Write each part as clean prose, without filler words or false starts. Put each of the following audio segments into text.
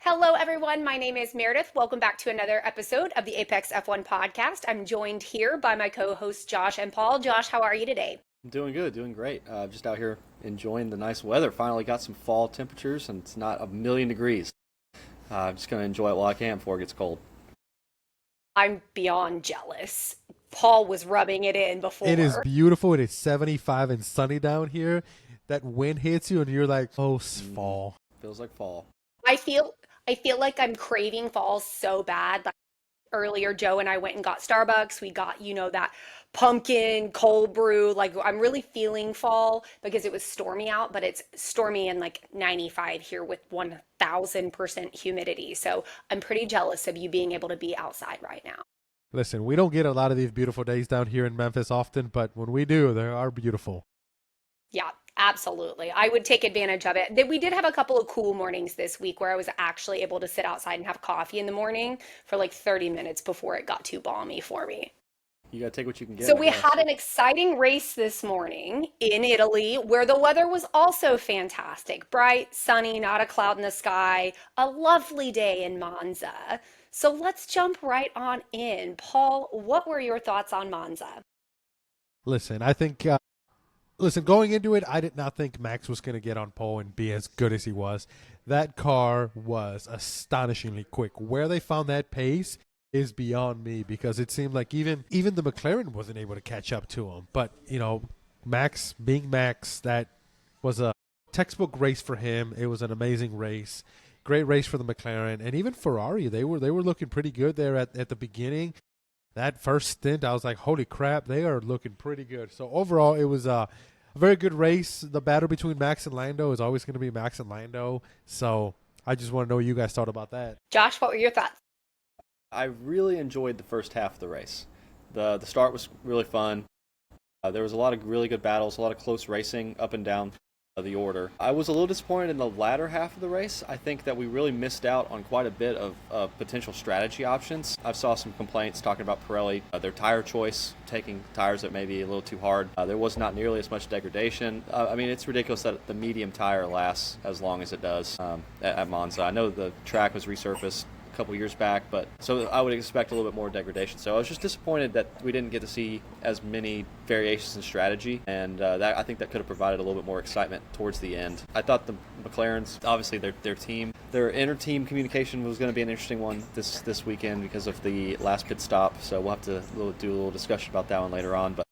Hello, everyone. My name is Meredith. Welcome back to another episode of the Apex F1 podcast. I'm joined here by my co hosts, Josh and Paul. Josh, how are you today? Doing good, doing great. Just out here enjoying the nice weather. Finally got some fall temperatures, and it's not a million degrees. I'm just gonna enjoy it while I can before it gets cold. I'm beyond jealous. Paul was rubbing it in It is before. beautiful. It is 75 and sunny down here. That wind hits you, and you're like, oh, Mm, fall. feels like fall. I feel I feel like I'm craving fall so bad. Like earlier, Joe and I went and got Starbucks. We got, that pumpkin cold brew. Like I'm really feeling fall because it was stormy out, but it's stormy and like 95 here with 1000% humidity. So I'm pretty jealous of you being able to be outside right now. Listen, we don't get a lot of these beautiful days down here in Memphis often, but when we do, they are beautiful. Yeah, absolutely. I would take advantage of it. We did have a couple of cool mornings this week where I was actually able to sit outside and have coffee in the morning for like 30 minutes before it got too balmy for me. You gotta take what you can So get, I we had guess. an exciting race this morning in Italy where the weather was also fantastic. Bright, sunny, not a cloud in the sky, a lovely day in Monza. So let's jump right on in. Paul, what were your thoughts on Monza? Listen, I think, going into it, I did not think Max was going to get on pole and be as good as he was. That car was astonishingly quick. Where they found that pace is beyond me because it seemed like even the McLaren wasn't able to catch up to him. But, Max being Max, that was a textbook race for him. It was an amazing race. Great race for the McLaren and even Ferrari. They were looking pretty good there at the beginning. That first stint, I was like, holy crap, they are looking pretty good. So overall, it was a very good race. The battle between Max and Lando is always going to be Max and Lando. So I just want to know what you guys thought about that. Josh, what were your thoughts? I really enjoyed the first half of the race. The start was really fun. There was a lot of really good battles, a lot of close racing up and down the order. I was a little disappointed in the latter half of the race. I think that we really missed out on quite a bit of potential strategy options. I saw some complaints talking about Pirelli, their tire choice, taking tires that may be a little too hard. There was not nearly as much degradation. I mean, it's ridiculous that the medium tire lasts as long as it does at Monza. I know the track was resurfaced couple years back, but so I would expect a little bit more degradation. So I was just disappointed that we didn't get to see as many variations in strategy, and that I think that could have provided a little bit more excitement towards the end. I thought the McLarens, obviously their team, their inter-team communication was going to be an interesting one this weekend because of the last pit stop. So we'll have to do a little discussion about that one later on. But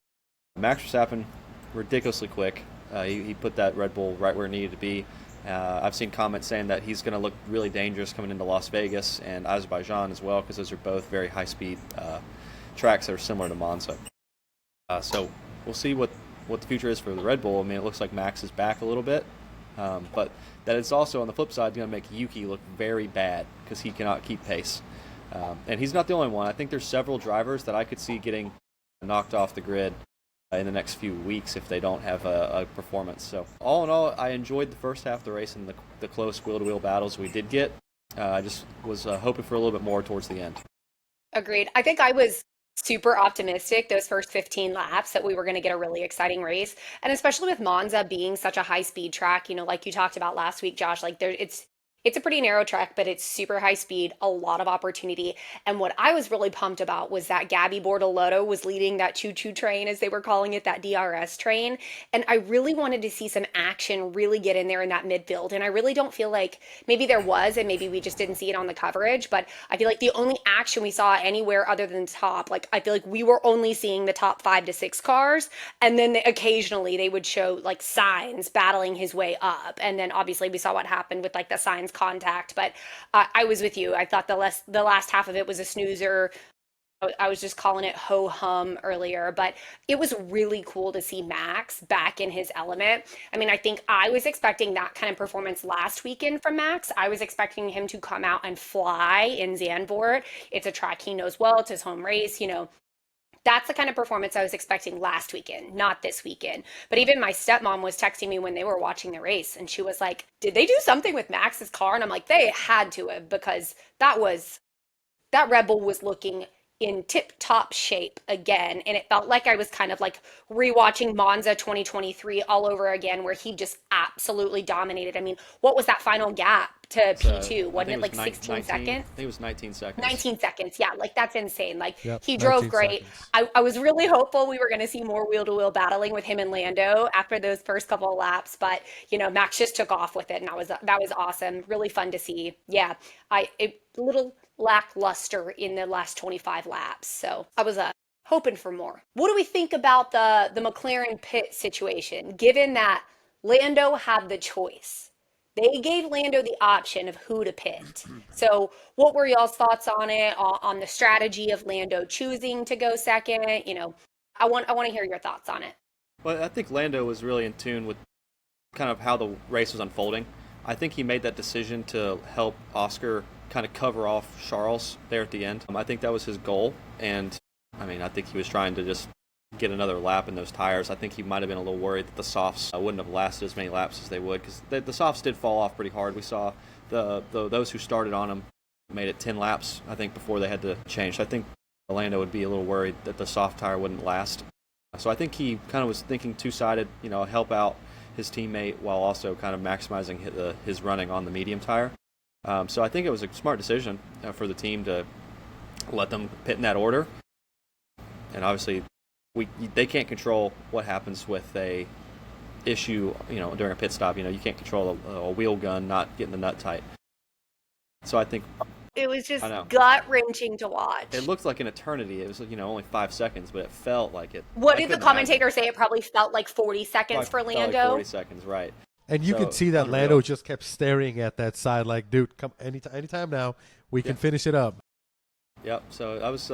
Max Verstappen, ridiculously quick. He put that Red Bull right where it needed to be. I've seen comments saying that he's going to look really dangerous coming into Las Vegas and Azerbaijan as well, because those are both very high-speed tracks that are similar to Monza. So we'll see what the future is for the Red Bull. I mean, it looks like Max is back a little bit, but that it's also, on the flip side, going to make Yuki look very bad because he cannot keep pace. And he's not the only one. I think there's several drivers that I could see getting knocked off the grid in the next few weeks if they don't have a performance. So all in all, I enjoyed the first half of the race and the close wheel-to-wheel battles we did get. I just was hoping for a little bit more towards the end. Agreed. I think I was super optimistic those first 15 laps that we were going to get a really exciting race. And especially with Monza being such a high speed track, like you talked about last week, Josh, like it's a pretty narrow track, but it's super high speed, a lot of opportunity. And what I was really pumped about was that Gabby Bortolotto was leading that choo-choo train, as they were calling it, that DRS train. And I really wanted to see some action really get in there in that midfield. And I really don't feel like maybe there was, and maybe we just didn't see it on the coverage, but I feel like the only action we saw anywhere other than top, like I feel like we were only seeing the top 5 to 6 cars. And then occasionally they would show like Signs battling his way up. And then obviously we saw what happened with like the Signs contact, but I was with you. I thought the last half of it was a snoozer. I was just calling it ho hum earlier, but it was really cool to see Max back in his element. I mean, I think I was expecting that kind of performance last weekend from Max. I was expecting him to come out and fly in Zandvoort. It's a track he knows well. It's his home race. That's the kind of performance I was expecting last weekend, not this weekend. But even my stepmom was texting me when they were watching the race, and she was like, "Did they do something with Max's car?" And I'm like, "They had to have, because that Red Bull was looking in tip-top shape again, and it felt like I was kind of like rewatching Monza 2023 all over again, where he just absolutely dominated. I mean, what was that final gap? to So P2? I Wasn't think it it was like 16 19. I seconds? think it was 19 seconds. 19 seconds. Yeah, like that's insane. Like Yep, he drove 19 great. seconds. I was really hopeful we were going to see more wheel to wheel battling with him and Lando after those first couple of laps, but Max just took off with it, and that was awesome. Really fun to see. Yeah, a little lackluster in the last 25 laps, so I was hoping for more. What do we think about the McLaren pit situation, given that Lando had the choice? They gave Lando the option of who to pit. So, what were y'all's thoughts on it, on the strategy of Lando choosing to go second? I want to hear your thoughts on it. Well, I think Lando was really in tune with kind of how the race was unfolding. I think he made that decision to help Oscar kind of cover off Charles there at the end. I think that was his goal, and I mean, I think he was trying to just get another lap in those tires. I think he might have been a little worried that the softs wouldn't have lasted as many laps as they would, because the softs did fall off pretty hard. We saw those who started on them made it 10 laps, I think, before they had to change. So I think Lando would be a little worried that the soft tire wouldn't last. So I think he kind of was thinking two-sided, help out his teammate while also kind of maximizing his running on the medium tire. So I think it was a smart decision for the team to let them pit in that order. And obviously, they can't control what happens with a issue, during a pit stop. You can't control a wheel gun not getting the nut tight. So I think It was I just know gut wrenching to watch. it looked like an eternity. It was only 5 seconds, but it felt like it. What I did the couldn't imagine. commentator say? It probably felt like 40 seconds Probably for felt like 40 Lando. seconds, right? And you So could see that unreal. Lando just kept staring at that side like, dude, come anytime now. We can Yeah. finish it up. Yep. So I was.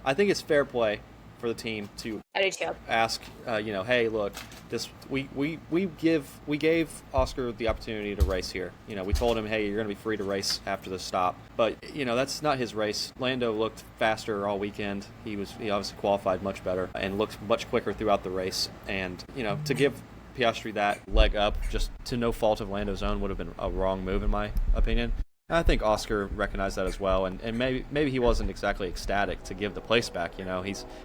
I think it's fair play for the team to I did too. ask, hey, look, this we gave Oscar the opportunity to race here. We told him, hey, you're going to be free to race after the stop, but that's not his race. Lando looked faster all weekend. He obviously qualified much better and looked much quicker throughout the race. And to give Piastri that leg up just to no fault of Lando's own would have been a wrong move in my opinion. And I think Oscar recognized that as well, and maybe he wasn't exactly ecstatic to give the place back.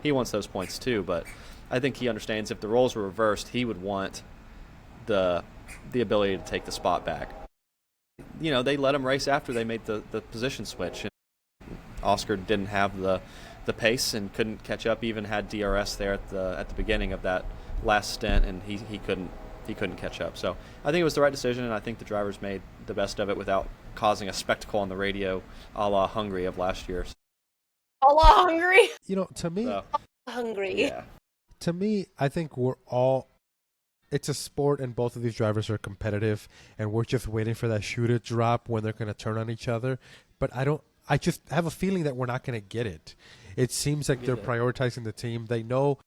He wants those points too, but I think he understands if the roles were reversed, he would want the ability to take the spot back. They let him race after they made the position switch, and Oscar didn't have the pace and couldn't catch up. Even had DRS there at the beginning of that last stint, and he couldn't catch up. So I think it was the right decision, and I think the drivers made the best of it without causing a spectacle on the radio a la Hungary of last year. A lot hungry. To me, So, Hungry. yeah. I think it's a sport and both of these drivers are competitive and we're just waiting for that shoe to drop when they're going to turn on each other. But I just have a feeling that we're not going to get it. It seems like they're prioritizing the team. They know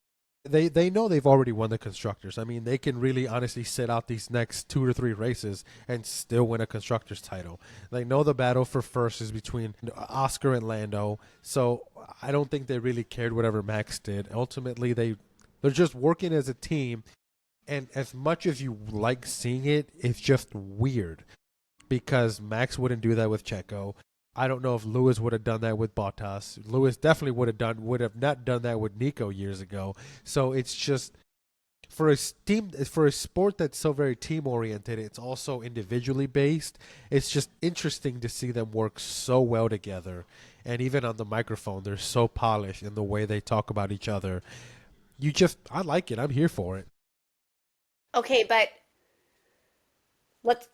they've already won the constructors. I mean, they can really honestly sit out these next 2 or 3 races and still win a constructors title. They know the battle for first is between Oscar and Lando, so I don't think they really cared whatever Max did. Ultimately, they're just working as a team, and as much as you like seeing it, it's just weird because Max wouldn't do that with Checo. I don't know if Lewis would have done that with Bottas. Lewis definitely would have not done that with Nico years ago. So it's just for a sport that's so very team oriented, it's also individually based. It's just interesting to see them work so well together. And even on the microphone, they're so polished in the way they talk about each other. I like it. I'm here for it. Okay, but let's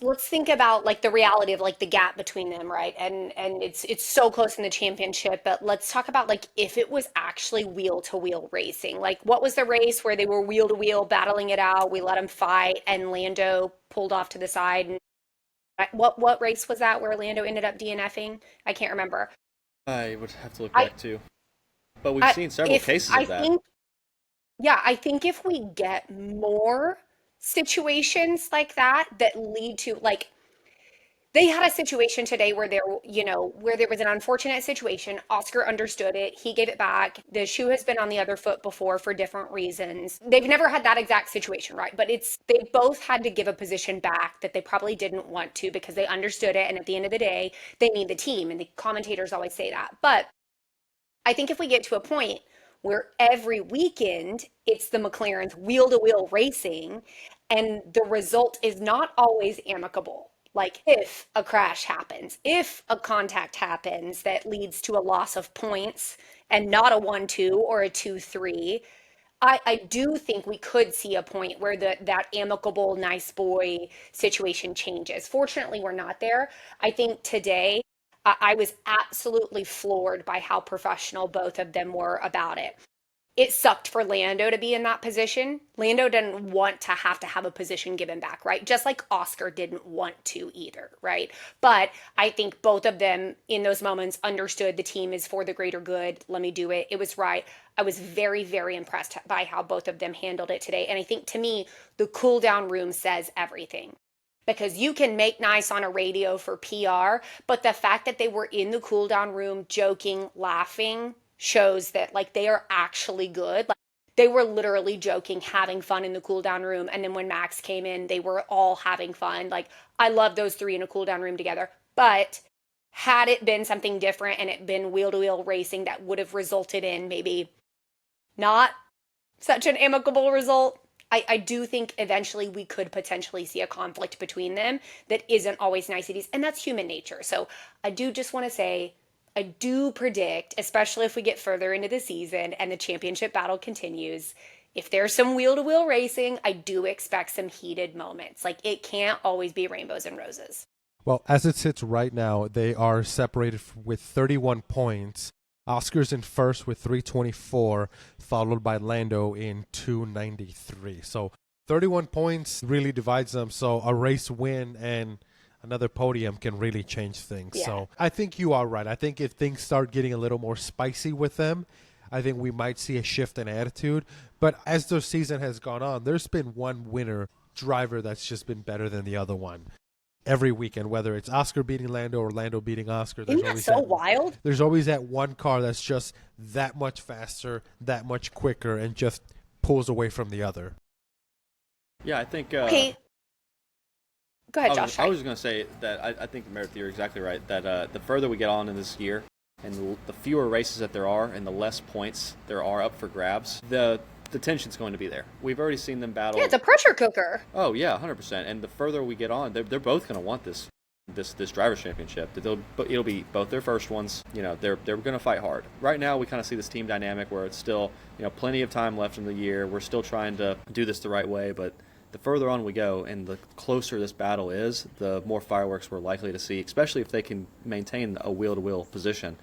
let's think about like the reality of like the gap between them, right? And it's so close in the championship, but let's talk about like if it was actually wheel to wheel racing. Like what was the race where they were wheel to wheel battling it out? We let them fight and Lando pulled off to the side. And what race was that where Lando ended up DNFing? I can't remember. I would have to look I back too. But we've I seen several if cases I of that. think Yeah, I think if we get more situations like that that lead to like they had a situation today where where there was an unfortunate situation. Oscar understood it. He gave it back. The shoe has been on the other foot before for different reasons. They've never had that exact situation, right? But they both had to give a position back that they probably didn't want to because they understood it. And at the end of the day, they need the team. And the commentators always say that. But I think if we get to a point where every weekend it's the McLaren's wheel to wheel racing and the result is not always amicable. Like if a crash happens, if a contact happens that leads to a loss of points and not a 1-2 or a 2-3, I do think we could see a point where that amicable nice boy situation changes. Fortunately, we're not there. I think today I was absolutely floored by how professional both of them were about it. It sucked for Lando to be in that position. Lando didn't want to have a position given back, right? Just like Oscar didn't want to either, right? But I think both of them in those moments understood the team is for the greater good. Let me do it. It was right. I was very, very impressed by how both of them handled it today. And I think to me, the cool down room says everything. Because you can make nice on a radio for PR, but the fact that they were in the cool down room joking, laughing, shows that like they are actually good. Like they were literally joking, having fun in the cool down room. And then when Max came in, they were all having fun. Like I love those three in a cool down room together. But had it been something different and it been wheel to wheel racing that would have resulted in maybe not such an amicable result, I do think eventually we could potentially see a conflict between them that isn't always niceties. And that's human nature. So I do just want to say I do predict, especially if we get further into the season and the championship battle continues, if there's some wheel to wheel racing, I do expect some heated moments. Like it can't always be rainbows and roses. Well, as it sits right now, they are separated with 31 points. Oscar's in first with 324, followed by Lando in 293. So 31 points really divides them. So a race win and another podium can really change things. Yeah. So I think you are right. I think if things start getting a little more spicy with them, I think we might see a shift in attitude. But as the season has gone on, there's been one winner driver that's just been better than the other one. Every weekend, whether it's Oscar beating Lando or Lando beating Oscar, Isn't that so wild? There's always that one car that's just that much faster, that much quicker, and just pulls away from the other. Yeah, I think. Okay. Go ahead, Josh. I was going to say that I think Meredith, you're exactly right. That the further we get on in this year, and the fewer races that there are, and the less points there are up for grabs, the tension's going to be there. We've already seen them battle. Yeah, it's a pressure cooker. Oh yeah, 100%. And the further we get on, they're both going to want this drivers' championship. It'll be both their first ones. You know, they're going to fight hard. Right now, we kind of see this team dynamic where it's still plenty of time left in the year. We're still trying to do this the right way, but the further on we go and the closer this battle is, the more fireworks we're likely to see, especially if they can maintain a wheel-to-wheel position.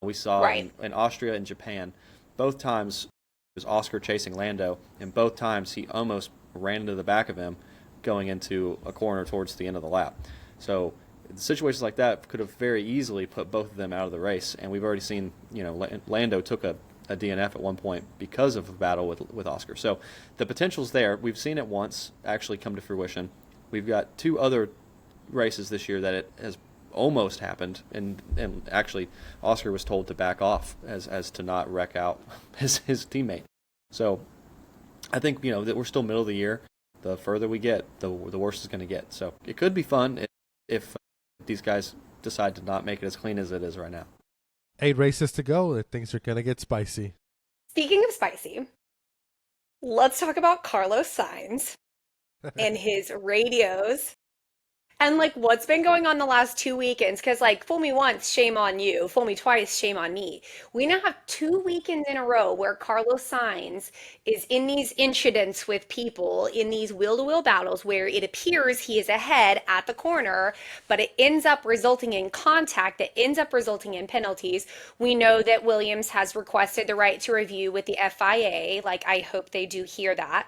We saw in Austria and Japan, both times it was Oscar chasing Lando, and both times he almost ran into the back of him going into a corner towards the end of the lap. So situations like that could have very easily put both of them out of the race, and we've already seen, Lando took a DNF at one point because of a battle with Oscar. So the potential's there. We've seen it once actually come to fruition. We've got two other races this year that it has almost happened, and actually Oscar was told to back off as to not wreck out his teammate. So I think that we're still middle of the year. The further we get, the worse it's going to get. So it could be fun if these guys decide to not make it as clean as it is right now. 8 races to go. Things are going to get spicy. Speaking of spicy, let's talk about Carlos Sainz and his radios and like what's been going on the last 2 weekends. Because like, fool me once, shame on you. Fool me twice, shame on me. We now have 2 weekends in a row where Carlos Sainz is in these incidents with people, in these wheel-to-wheel battles where it appears he is ahead at the corner, but it ends up resulting in contact that ends up resulting in penalties. We know that Williams has requested the right to review with the FIA. Like, I hope they do hear that.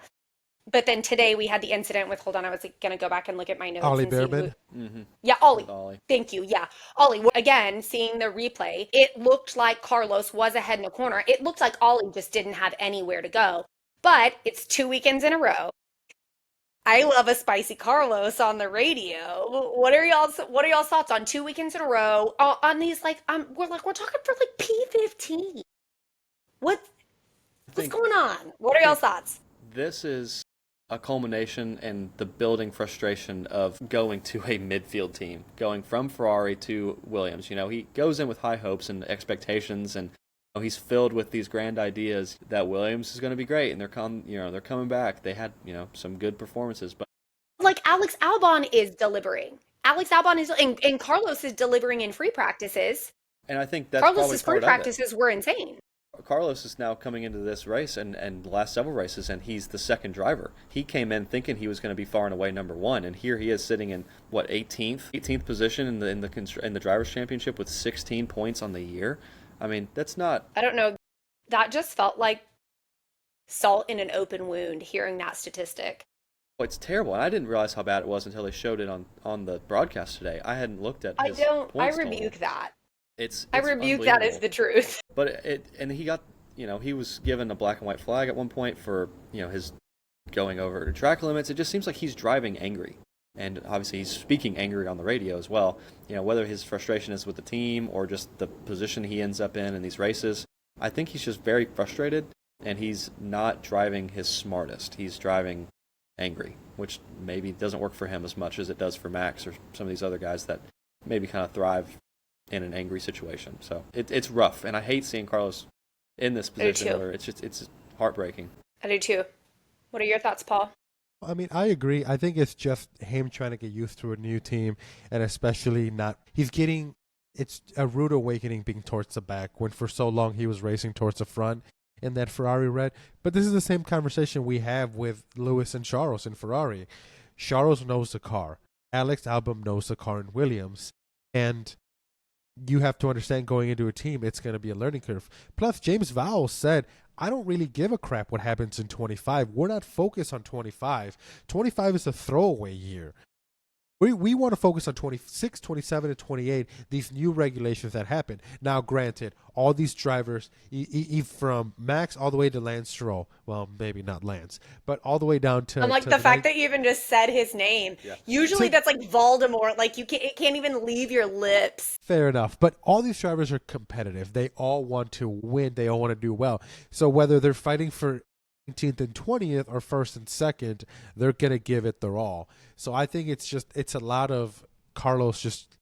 But then today we had the incident with, hold on, I was going to go back and look at my notes. Ollie and see Bearman? Mm-hmm. Yeah, Ollie. Thank you. Yeah. Ollie, again, seeing the replay, it looked like Carlos was ahead in the corner. It looked like Ollie just didn't have anywhere to go. But it's 2 weekends in a row. I love a spicy Carlos on the radio. What are y'all's thoughts on 2 weekends in a row on these we're talking for like P15. What's going on? What are y'all's thoughts? This is a culmination and the building frustration of going to a midfield team, going from Ferrari to Williams. He goes in with high hopes and expectations, and he's filled with these grand ideas that Williams is going to be great, and they're coming back. They had some good performances, but like Alex Albon is delivering. Alex Albon is, and Carlos is delivering in free practices. And I think that's probably Carlos's free part of it. practices were insane. Carlos is now coming into this race and the last several races, and he's the second driver. He came in thinking he was going to be far and away number one, and here he is sitting in what 18th position in the drivers' championship with 16 points on the year. I mean, that's not. I don't know. That just felt like salt in an open wound hearing that statistic. Oh, it's terrible, and I didn't realize how bad it was until they showed it on the broadcast today. I hadn't looked at his I points rebuke total. that. It's I rebuke that as unbelievable. the truth. But and he got, he was given a black and white flag at one point for, his going over track limits. It just seems like he's driving angry. And obviously he's speaking angry on the radio as well. Whether his frustration is with the team or just the position he ends up in these races, I think he's just very frustrated, and he's not driving his smartest. He's driving angry, which maybe doesn't work for him as much as it does for Max or some of these other guys that maybe kind of thrive in an angry situation. So it's rough, and I hate seeing Carlos in this position. Where it's heartbreaking. I do too. What are your thoughts, Paul? I mean, I agree. I think it's just him trying to get used to a new team, and especially it's a rude awakening being towards the back when for so long he was racing towards the front in that Ferrari red. But this is the same conversation we have with Lewis and Charles in Ferrari. Charles knows the car. Alex Albon knows the car in Williams. And you have to understand going into a team, it's going to be a learning curve. Plus, James Vowles said, I don't really give a crap what happens in 25. We're not focused on 25. 25 is a throwaway year. We want to focus on 26, 27, and 28, these new regulations that happen. Now, granted, all these drivers, from Max all the way to Lance Stroll, well, maybe not Lance, but all the way down to... I'm like, the fact that you even just said his name. Yeah. Usually that's like Voldemort. Like, it can't even leave your lips. Fair enough. But all these drivers are competitive. They all want to win. They all want to do well. So whether they're fighting for 19th and 20th or first and second, they're going to give it their all. So I think it's a lot of Carlos just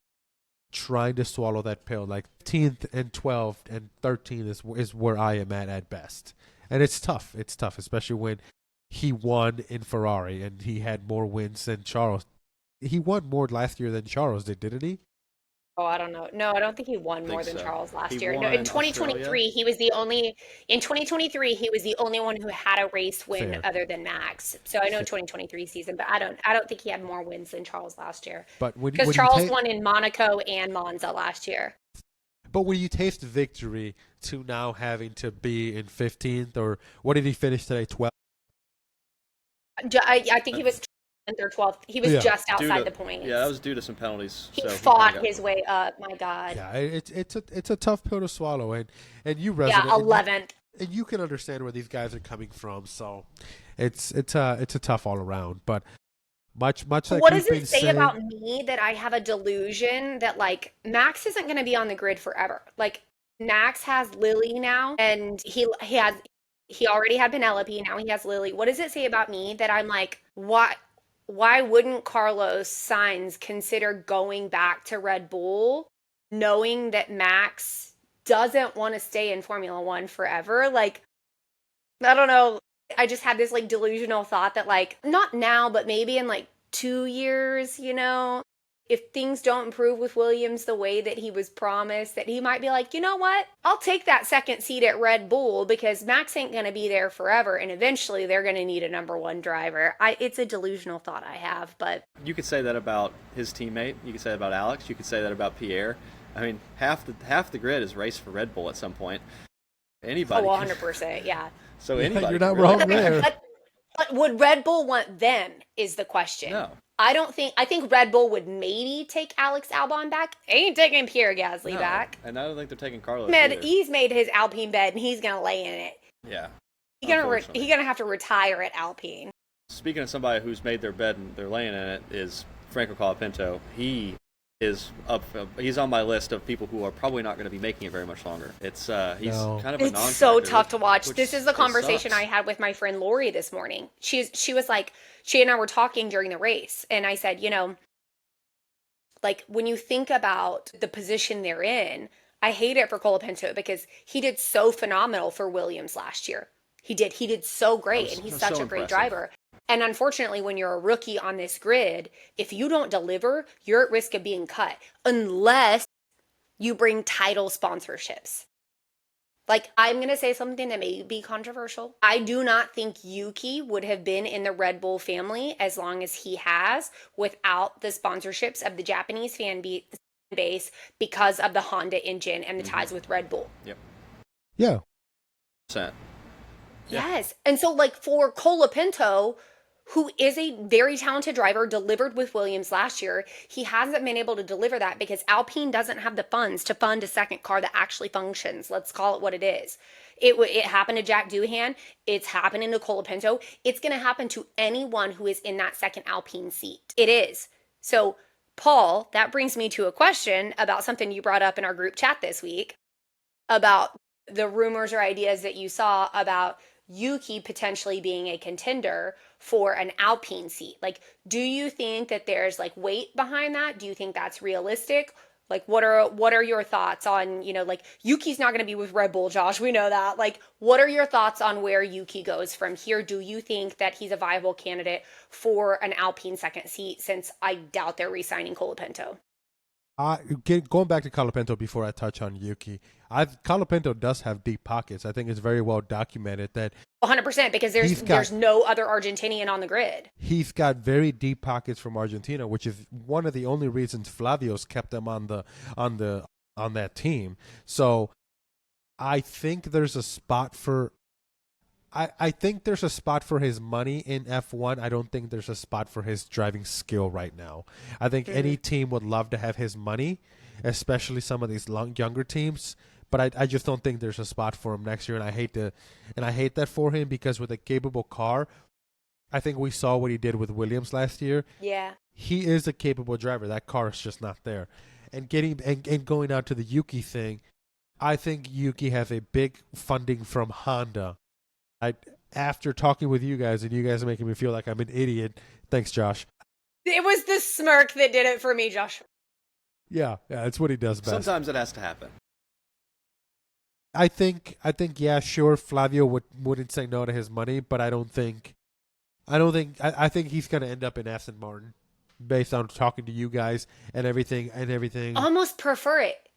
trying to swallow that pill. Like 10th and 12th and 13th is where I am at best. And it's tough. It's tough, especially when he won in Ferrari and he had more wins than Charles. He won more last year than Charles did, didn't he? Oh, I don't know. No, I don't think he won more than so. Charles last He year. No, won in 2023, Australia. he was the only. In 2023, he was the only one who had a race win Fair. other than Max. So I know 2023 season, but I don't think he had more wins than Charles last year. But Because Charles won in Monaco and Monza last year. But when you taste victory to now having to be in 15th, or what did he finish today? 12th? I think he was 10th or 12th. He was just outside the points. Yeah, that was due to some penalties. He so fought his way up. My God. Yeah, it's a tough pill to swallow, and you resonate. Yeah, 11th. And you can understand where these guys are coming from. So it's a tough all around. But much like what we've does been it say saying, about me that I have a delusion that like Max isn't going to be on the grid forever? Like Max has Lily now, and he already had Penelope. Now he has Lily. What does it say about me that I'm like, why wouldn't Carlos Sainz consider going back to Red Bull, knowing that Max doesn't want to stay in Formula One forever? Like, I don't know. I just had this like delusional thought that like, not now, but maybe in like 2 years, if things don't improve with Williams the way that he was promised, that he might be like, you know what? I'll take that second seat at Red Bull because Max ain't going to be there forever. And eventually they're going to need a number one driver. It's a delusional thought I have, but. You could say that about his teammate. You could say that about Alex. You could say that about Pierre. I mean, half the grid is raced for Red Bull at some point. Anybody. Oh, 100%, yeah. So anybody. You're not wrong there. But would Red Bull want them is the question. No. I think Red Bull would maybe take Alex Albon back. They ain't taking Pierre Gasly back. And I don't think they're taking Carlos Man, either. he's made his Alpine bed and he's gonna lay in it. Yeah. He's gonna have to retire at Alpine. Speaking of somebody who's made their bed and they're laying in it is Franco Colapinto. He is up. He's on my list of people who are probably not going to be making it very much longer. It's kind of a non-factor. It's so tough to watch. This is the conversation I had with my friend Lori this morning. She was like, she and I were talking during the race, and I said, like when you think about the position they're in, I hate it for Colapinto because he did so phenomenal for Williams last year. He did so great, and he's such a great driver. And unfortunately, when you're a rookie on this grid, if you don't deliver, you're at risk of being cut unless you bring title sponsorships. Like, I'm going to say something that may be controversial. I do not think Yuki would have been in the Red Bull family as long as he has without the sponsorships of the Japanese fan base because of the Honda engine and the ties with Red Bull. Yep. Yeah. Percent. Yeah. Yes. And so, like, for Colapinto, who is a very talented driver, delivered with Williams last year, he hasn't been able to deliver that because Alpine doesn't have the funds to fund a second car that actually functions. Let's call it what it is. It happened to Jack Doohan. It's happening to Colapinto. It's going to happen to anyone who is in that second Alpine seat. It is. So, Paul, that brings me to a question about something you brought up in our group chat this week about the rumors or ideas that you saw about Yuki potentially being a contender for an Alpine seat. Like, do you think that there's like weight behind that? Do you think that's realistic? Like, what are your thoughts on, like, Yuki's not going to be with Red Bull, Josh. We know that. Like, what are your thoughts on where Yuki goes from here? Do you think that he's a viable candidate for an Alpine second seat, since I doubt they're re-signing Colapinto? Going back to Colapinto before I touch on Yuki, Colapinto does have deep pockets. I think it's very well documented that 100%, because there's no other Argentinian on the grid. He's got very deep pockets from Argentina, which is one of the only reasons Flavio's kept them on that team. So I think there's a spot for I think there's a spot for his money in F1. I don't think there's a spot for his driving skill right now. I think any team would love to have his money, especially some of these younger teams. But I just don't think there's a spot for him next year, and I hate that for him, because with a capable car, I think we saw what he did with Williams last year. Yeah. He is a capable driver. That car is just not there. And going out to the Yuki thing, I think Yuki has a big funding from Honda. After talking with you guys, and you guys are making me feel like I'm an idiot. Thanks, Josh. It was the smirk that did it for me, Josh. Yeah, it's what he does best. Sometimes it has to happen. I think, yeah, sure, Flavio wouldn't say no to his money, but I think he's going to end up in Aston Martin, based on talking to you guys and everything. Almost prefer it.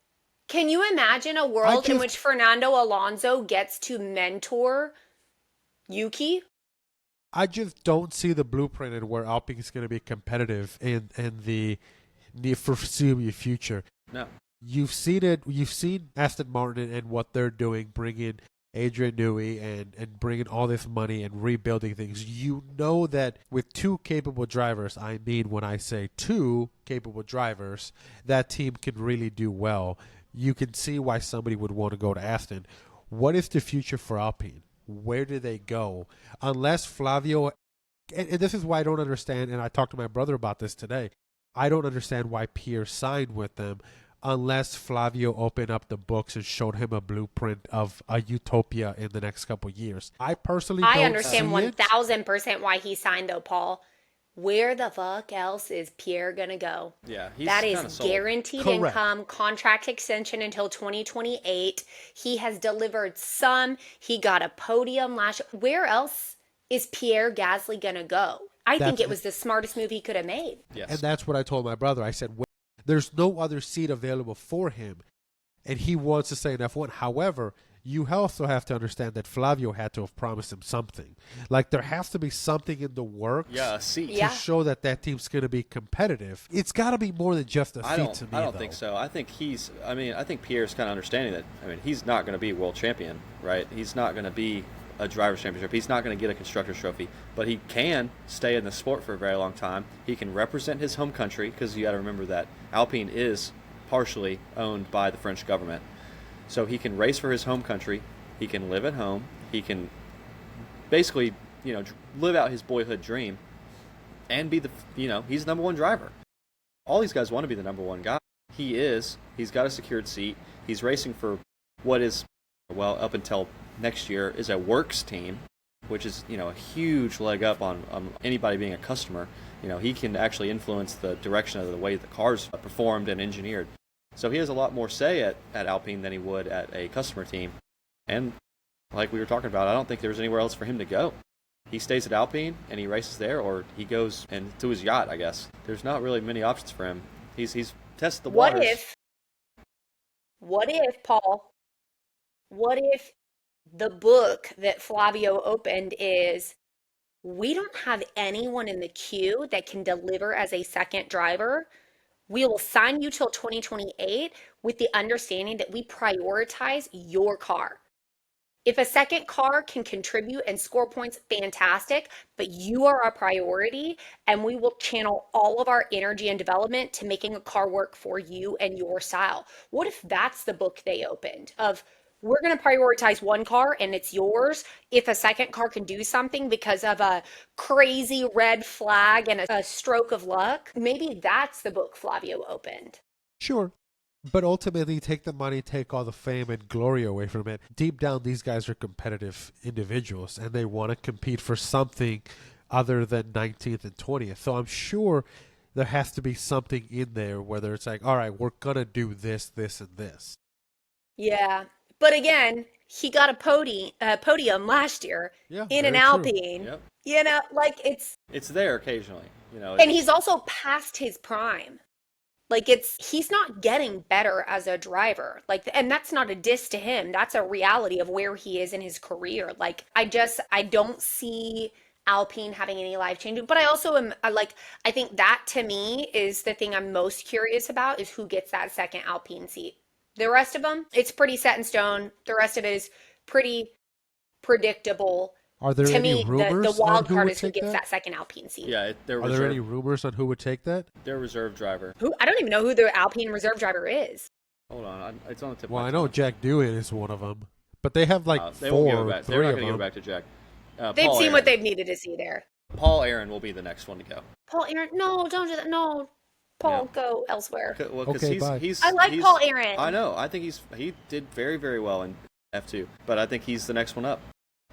Can you imagine a world in which Fernando Alonso gets to mentor Yuki? I just don't see the blueprint in where Alpine is going to be competitive in the foreseeable future. No. You've seen it. You've seen Aston Martin and what they're doing, bringing Adrian Newey and bringing all this money and rebuilding things. You know that with two capable drivers, I mean when I say two capable drivers, that team can really do well. You can see why somebody would want to go to Aston. What is the future for Alpine? Where do they go? Unless Flavio, and this is why I don't understand, and I talked to my brother about this today, I don't understand why Pierre signed with them unless Flavio opened up the books and showed him a blueprint of a utopia in the next couple of years. I personally don't understand see 1000% why he signed, though, Paul. Where the fuck else is Pierre gonna go? Yeah, he's that is guaranteed Correct. income, contract extension until 2028. He has delivered some. He got a podium last year. Where else is Pierre Gasly gonna go? I think it was the smartest move he could have made. Yes. And that's what I told my brother. I said, there's no other seat available for him, and he wants to stay in F1. However, you also have to understand that Flavio had to have promised him something. Like, there has to be something in the works to show that team's going to be competitive. It's got to be more than just a seat to me, I don't think so. I think I think Pierre's kind of understanding that, he's not going to be world champion, right? He's not going to be a driver's championship. He's not going to get a constructor's trophy, but he can stay in the sport for a very long time. He can represent his home country, because you got to remember that Alpine is partially owned by the French government. So he can race for his home country. He can live at home. He can basically, live out his boyhood dream and be he's the number one driver. All these guys want to be the number one guy. He is. He's got a secured seat. He's racing for what is, up until next year, is a works team, which is, a huge leg up on anybody being a customer. He can actually influence the direction of the way the car's performed and engineered. So he has a lot more say at Alpine than he would at a customer team. And like we were talking about, I don't think there's anywhere else for him to go. he stays at Alpine and he races there, or he goes and to his yacht, I guess. There's not really many options for him. He's tested the What waters. if, what if, Paul, what if the book that Flavio opened is we don't have anyone in the queue that can deliver as a second driver. We will sign you till 2028 with the understanding that we prioritize your car. If a second car can contribute and score points, fantastic, but you are our priority, and we will channel all of our energy and development to making a car work for you and your style. What if that's the book they opened of we're going to prioritize one car and it's yours if a second car can do something because of a crazy red flag and a stroke of luck? Maybe that's the book Flavio opened. Sure. But ultimately, take the money, take all the fame and glory away from it. Deep down, these guys are competitive individuals, and they want to compete for something other than 19th and 20th. So I'm sure there has to be something in there, whether it's like, all right, we're going to do this, this, and this. Yeah. But again, he got a podium last year Yeah, in an very true. Alpine. Yep. Like It's there occasionally. and he's also past his prime. Like he's not getting better as a driver. Like, and that's not a diss to him. That's a reality of where he is in his career. Like, I don't see Alpine having any life changing. But I also am I think that to me is the thing I'm most curious about is who gets that second Alpine seat. The rest of them, it's pretty set in stone. The rest of it is pretty predictable. Are there To any me, the rumors on wild who card would is who take gets that? that second Alpine seat. Yeah, they're Are there any reserve. rumors on who would take that? They're reserve driver. Who I don't even know who the Alpine reserve driver is. Hold on, it's on the tip Well, of my I know tongue. Jack Dewitt is one of them, but they have like They won't four go or back. They're three not of going to go them. back to Jack. They've Paul seen what Aaron. they've needed to see there. Paul Aaron will be the next one to go. Paul Aaron, no, don't do that. No, Paul, Yeah. go elsewhere. Well, because Okay, bye. I like he's Paul Aaron. I know. I think he did very very well in F2, but I think he's the next one up.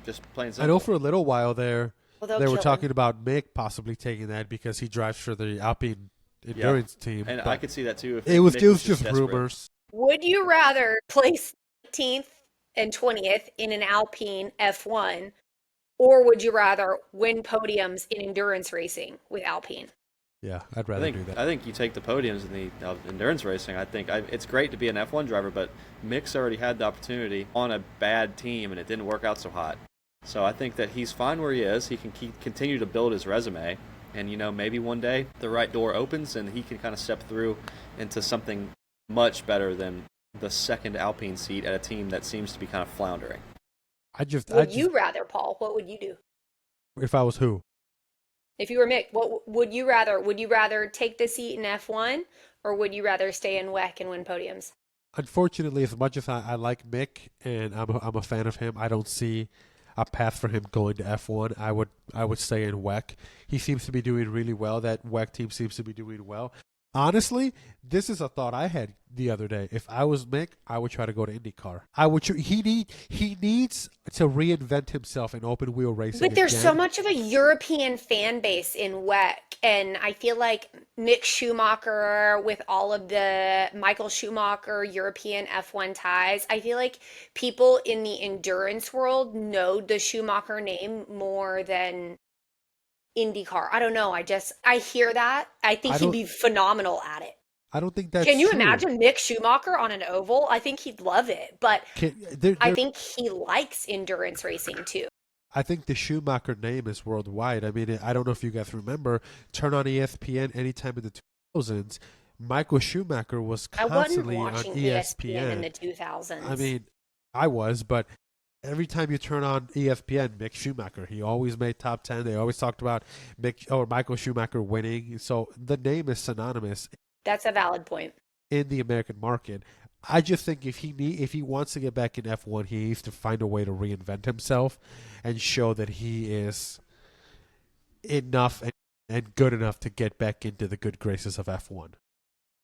Just plain I simple. know for a little while there, Well, they'll they were kill talking him. about Mick possibly taking that because he drives for the Alpine endurance team. And but I could see that too. If it was Nick just desperate. rumors. Would you rather place 19th and 20th in an Alpine F1, or would you rather win podiums in endurance racing with Alpine? Yeah, I'd I rather think do that. I think you take the podiums in the endurance racing. I think it's great to be an F1 driver, but Mick's already had the opportunity on a bad team, and it didn't work out so hot. So I think that he's fine where he is. He can continue to build his resume, and maybe one day the right door opens and he can kind of step through into something much better than the second Alpine seat at a team that seems to be kind of floundering. Would you rather, Paul? What would you do? If I was who? If you were Mick, what would you rather? Would you rather take the seat in F1 or would you rather stay in WEC and win podiums? Unfortunately, as much as I like Mick and I'm a fan of him, I don't see a path for him going to F1. I would stay in WEC. He seems to be doing really well. That WEC team seems to be doing well. Honestly, this is a thought I had the other day. If I was Mick, I would try to go to IndyCar. He needs to reinvent himself in open wheel racing. But there's so again. much of a European fan base in WEC, and I feel like Mick Schumacher, with all of the Michael Schumacher European F1 ties, I feel like people in the endurance world know the Schumacher name more than IndyCar. I don't know. I hear that. I think I he'd don't be phenomenal at it. I don't think that's Can you true. imagine Mick Schumacher on an oval? I think he'd love it, but I think he likes endurance racing too. I think the Schumacher name is worldwide. I mean, I don't know if you guys remember, turn on ESPN anytime in the 2000s. Michael Schumacher was I wasn't constantly on watching ESPN. ESPN in the 2000s. I mean, I was, but every time you turn on ESPN, Mick Schumacher, he always made top 10. They always talked about Michael Schumacher winning. So the name is synonymous That's a valid point. in the American market. I just think if he wants to get back in F1, he needs to find a way to reinvent himself and show that he is enough and good enough to get back into the good graces of F1.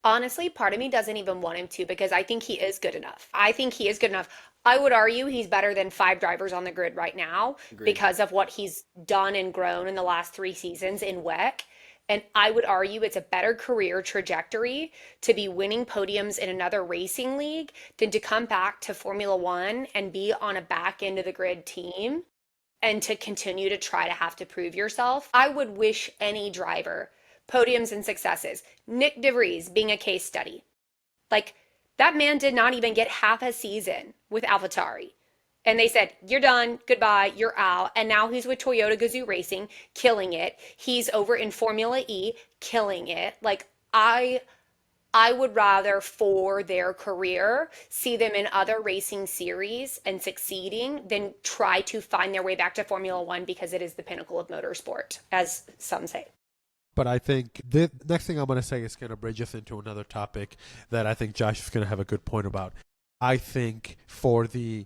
Honestly, part of me doesn't even want him to because I think he is good enough. I think he is good enough. I would argue he's better than 5 drivers on the grid right now Agreed. because of what he's done and grown in the last 3 seasons in WEC. And I would argue it's a better career trajectory to be winning podiums in another racing league than to come back to Formula One and be on a back end of the grid team and to continue to try to have to prove yourself. I would wish any driver podiums and successes. Nick DeVries being a case study. Like, that man did not even get half a season with AlphaTauri. And they said, you're done, goodbye, you're out. And now he's with Toyota Gazoo Racing, killing it. He's over in Formula E, killing it. Like, I would rather for their career see them in other racing series and succeeding than try to find their way back to Formula One because it is the pinnacle of motorsport, as some say. But I think the next thing I'm going to say is going to bridge us into another topic that I think Josh is going to have a good point about. I think for the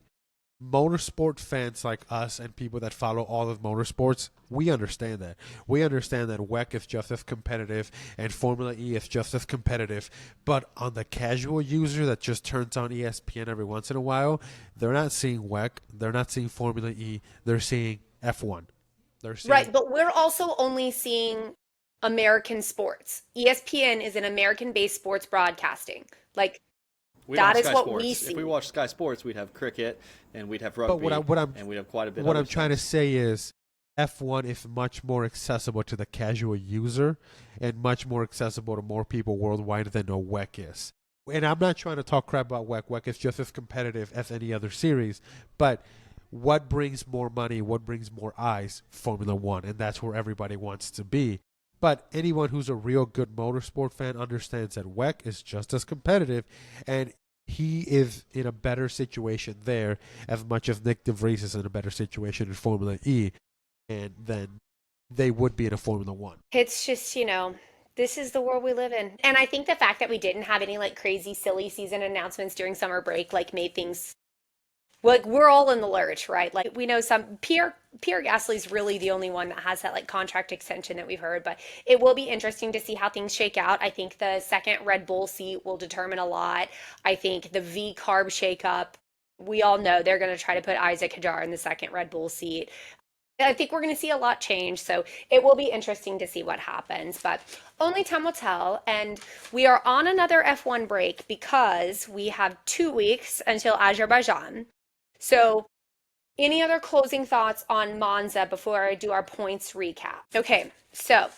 motorsport fans like us and people that follow all of motorsports, we understand that. We understand that WEC is just as competitive and Formula E is just as competitive. But on the casual user that just turns on ESPN every once in a while, they're not seeing WEC, they're not seeing Formula E, they're seeing F1. They're seeing... Right, but we're also only seeing American sports. ESPN is an American-based sports broadcasting. Like, that is what we see. If we watched Sky Sports, we'd have cricket and we'd have rugby, and we'd have quite a bit of what I'm trying to say is F1 is much more accessible to the casual user and much more accessible to more people worldwide than a WEC is. And I'm not trying to talk crap about WEC. WEC is just as competitive as any other series. But what brings more money, what brings more eyes? Formula One. And that's where everybody wants to be. But anyone who's a real good motorsport fan understands that WEC is just as competitive, and he is in a better situation there as much as Nick DeVries is in a better situation in Formula E, and then they would be in a Formula One. It's just, this is the world we live in. And I think the fact that we didn't have any like crazy, silly season announcements during summer break like made things... Like, we're all in the lurch, right? Like, we know Pierre Gasly's really the only one that has that like contract extension that we've heard, but it will be interesting to see how things shake out. I think the second Red Bull seat will determine a lot. I think the V carb shakeup, we all know they're going to try to put Isaac Hadjar in the second Red Bull seat. I think we're going to see a lot change, so it will be interesting to see what happens, but only time will tell. And we are on another F1 break because we have 2 weeks until Azerbaijan. So, any other closing thoughts on Monza before I do our points recap? Okay, so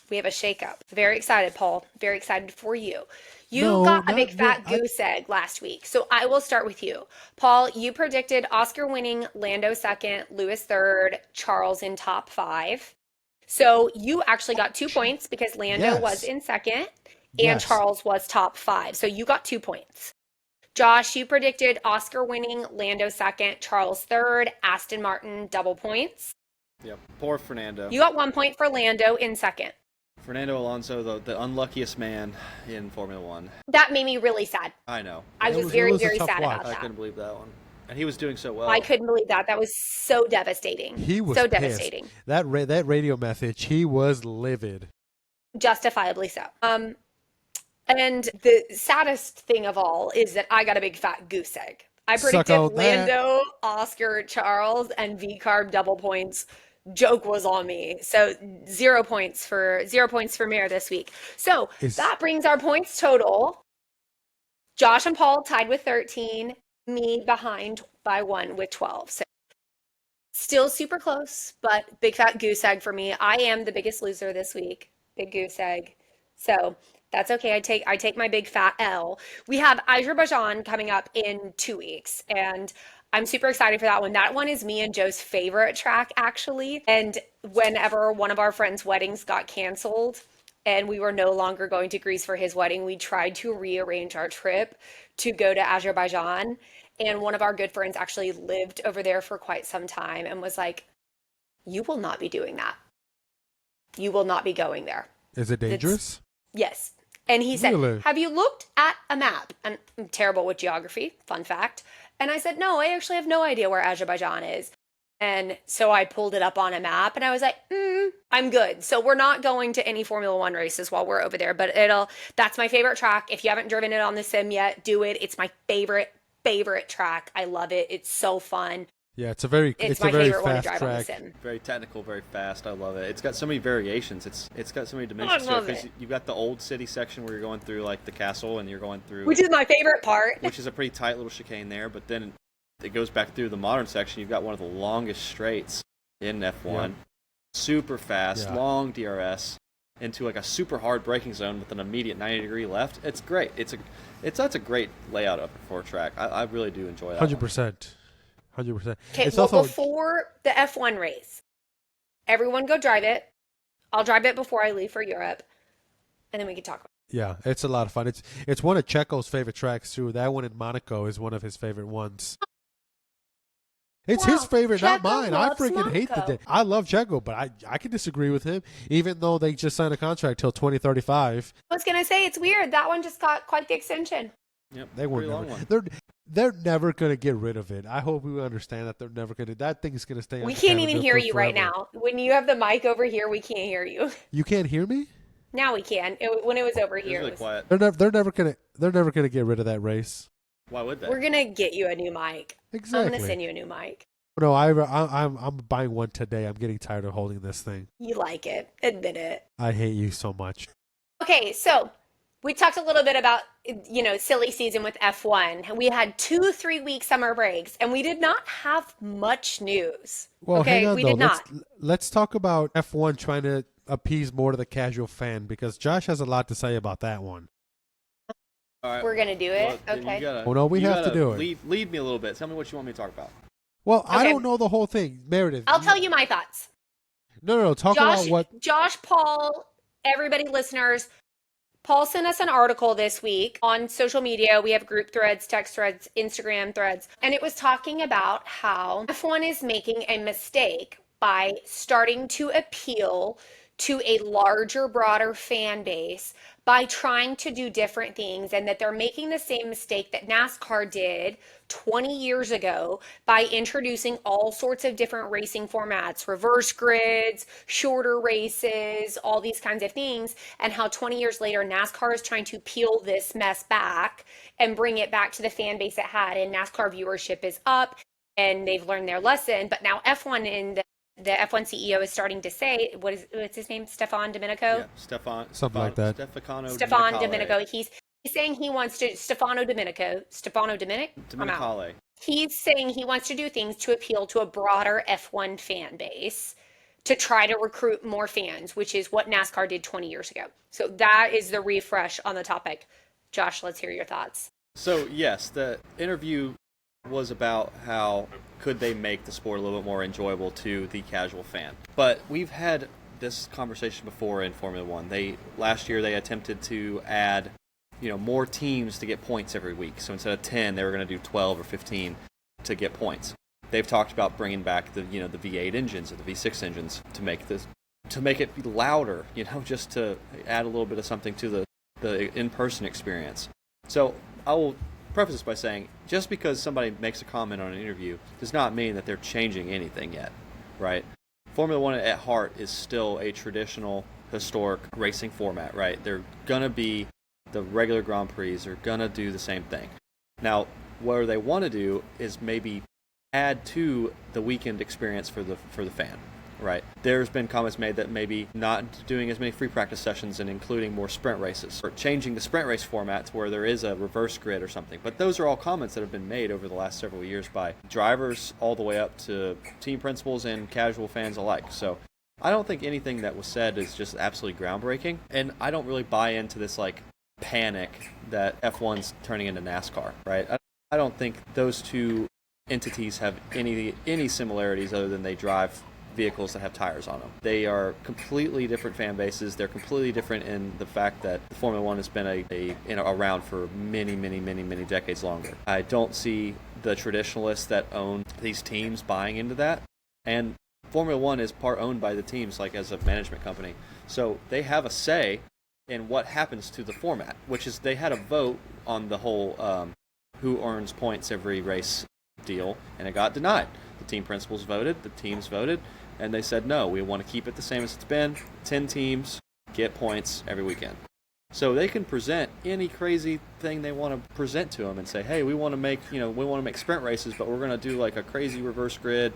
we have a shakeup. Very excited, Paul. Very excited for you. You got a big fat goose egg last week. So I will start with you. Paul, you predicted Oscar winning, Lando second, Lewis third, Charles in top 5. So you actually got 2 points because Lando was in second and Charles was top 5. So you got 2 points. Josh, you predicted Oscar winning, Lando second, Charles third, Aston Martin double points. Yep, poor Fernando. You got 1 point for Lando in second. Fernando Alonso, the unluckiest man in Formula One. That made me really sad. I know. I was very, very sad about that. I couldn't believe that one. And he was doing so well. I couldn't believe that. That was so devastating. He was so pissed. Devastating. That radio message, he was livid. Justifiably so. And the saddest thing of all is that I got a big fat goose egg. I predicted Lando, Oscar, Charles, and V-Carb double points. Joke was on me. So 0 points for Mir this week. So that brings our points total. Josh and Paul tied with 13. Me behind by 1 with 12. So still super close, but big fat goose egg for me. I am the biggest loser this week. Big goose egg. So that's okay. I take my big fat L. We have Azerbaijan coming up in 2 weeks, and I'm super excited for that one. That one is me and Joe's favorite track, actually. And whenever one of our friends' weddings got canceled and we were no longer going to Greece for his wedding, we tried to rearrange our trip to go to Azerbaijan. And one of our good friends actually lived over there for quite some time and was like, you will not be doing that. You will not be going there. Is it dangerous? Yes. And he said, Really? have you looked at a map? And I'm terrible with geography, fun fact. And I said, no, I actually have no idea where Azerbaijan is. And so I pulled it up on a map and I was like, I'm good. So we're not going to any Formula One races while we're over there, but that's my favorite track. If you haven't driven it on the sim yet, do it. It's my favorite track. I love it. It's so fun. Yeah, it's a very it's a my very favorite one to fast drive on the track. sim. Very technical, very fast. I love it. It's got so many variations. It's got so many dimensions. I love it. You've got the old city section where you're going through like the castle, and you're going through, Which is my favorite part. which is a pretty tight little chicane there. But then it goes back through the modern section. You've got one of the longest straights in F1. Yeah. Super fast, Yeah. long DRS into like a super hard braking zone with an immediate 90-degree left. It's great. That's a great layout of it for a track. I really do enjoy that. 100%. 100%. Okay, It's well, also before the F1 race, everyone go drive it. I'll drive it before I leave for Europe, and then we can talk about yeah, it's a lot of fun. It's one of Checo's favorite tracks too. That one in Monaco is one of his favorite ones. It's his Wow, favorite, not Checo mine. I loves freaking hate the Monaco. day. I love Checo, but I can disagree with him, even though they just signed a contract till 2035. I was going to say, it's weird. That one just got quite the extension. Yep, They were pretty long never. one. They're never gonna get rid of it. I hope we understand that they're never gonna. That thing is gonna stay. We on can't camera even hear for you right forever. now. When you have the mic over here, we can't hear you. You can't hear me. Now we can. When it was over It was here, really quiet. They're never gonna get rid of that race. Why would they? we're going to get you a new mic. I'm Exactly. going to send you a new mic. No, I'm buying one today. I'm getting tired of holding this thing. You like it. Admit it. I hate you so much. Okay, so we talked a little bit about, silly season with F1. We had 2 3-week summer breaks, and we did not have much news. Well, okay, hang on we though. did not. Let's talk about F1 trying to appease more to the casual fan because Josh has a lot to say about that one. All right. We're going to do it. Then Okay. You gotta, Oh, no, we you have to gotta do it. Lead me a little bit. Tell me what you want me to talk about. Well, I Okay. don't know the whole thing, Meredith. I'll tell you my thoughts. No. Talk about what. Josh, Paul, everybody, listeners, Paul sent us an article this week on social media. We have group threads, text threads, Instagram threads, and it was talking about how F1 is making a mistake by starting to appeal to a larger, broader fan base by trying to do different things, and that they're making the same mistake that NASCAR did 20 years ago by introducing all sorts of different racing formats, reverse grids, shorter races, all these kinds of things, and how 20 years later NASCAR is trying to peel this mess back and bring it back to the fan base it had, and NASCAR viewership is up and they've learned their lesson. But now F1 and the F1 CEO is starting to say, what's his name? Stefan Domenico? Yeah, Something like that. Stefan Domenico. He's saying he wants to, Stefano Domenic? I'm out. Domenicale. He's saying he wants to do things to appeal to a broader F1 fan base to try to recruit more fans, which is what NASCAR did 20 years ago. So that is the refresh on the topic. Josh, let's hear your thoughts. So, yes, the interview was about how could they make the sport a little bit more enjoyable to the casual fan. But we've had this conversation before in Formula One. Last year they attempted to add, more teams to get points every week. So instead of 10, they were going to do 12 or 15 to get points. They've talked about bringing back the V8 engines or the V6 engines to make it louder, just to add a little bit of something to the in-person experience. So I will preface this by saying, just because somebody makes a comment on an interview does not mean that they're changing anything yet, right? Formula One at heart is still a traditional, historic racing format, right? They're going to be the regular Grand Prix, are going to do the same thing. Now, what they want to do is maybe add to the weekend experience for the fan, right? There's been comments made that maybe not doing as many free practice sessions and including more sprint races, or changing the sprint race format to where there is a reverse grid or something. But those are all comments that have been made over the last several years by drivers all the way up to team principals and casual fans alike. So I don't think anything that was said is just absolutely groundbreaking, and I don't really buy into this panic that F1's turning into NASCAR, right? I don't think those two entities have any similarities other than they drive vehicles that have tires on them. They are completely different fan bases. They're completely different in the fact that Formula One has been around for many decades longer. I don't see the traditionalists that own these teams buying into that. And Formula One is part owned by the teams, as a management company. So they have a say in what happens to the format, which is they had a vote on the whole who earns points every race deal, and it got denied. The team principals voted, the teams voted, and they said, no, we want to keep it the same as it's been. 10 teams get points every weekend. So they can present any crazy thing they want to present to them and say, hey, we want to make sprint races, but we're going to do a crazy reverse grid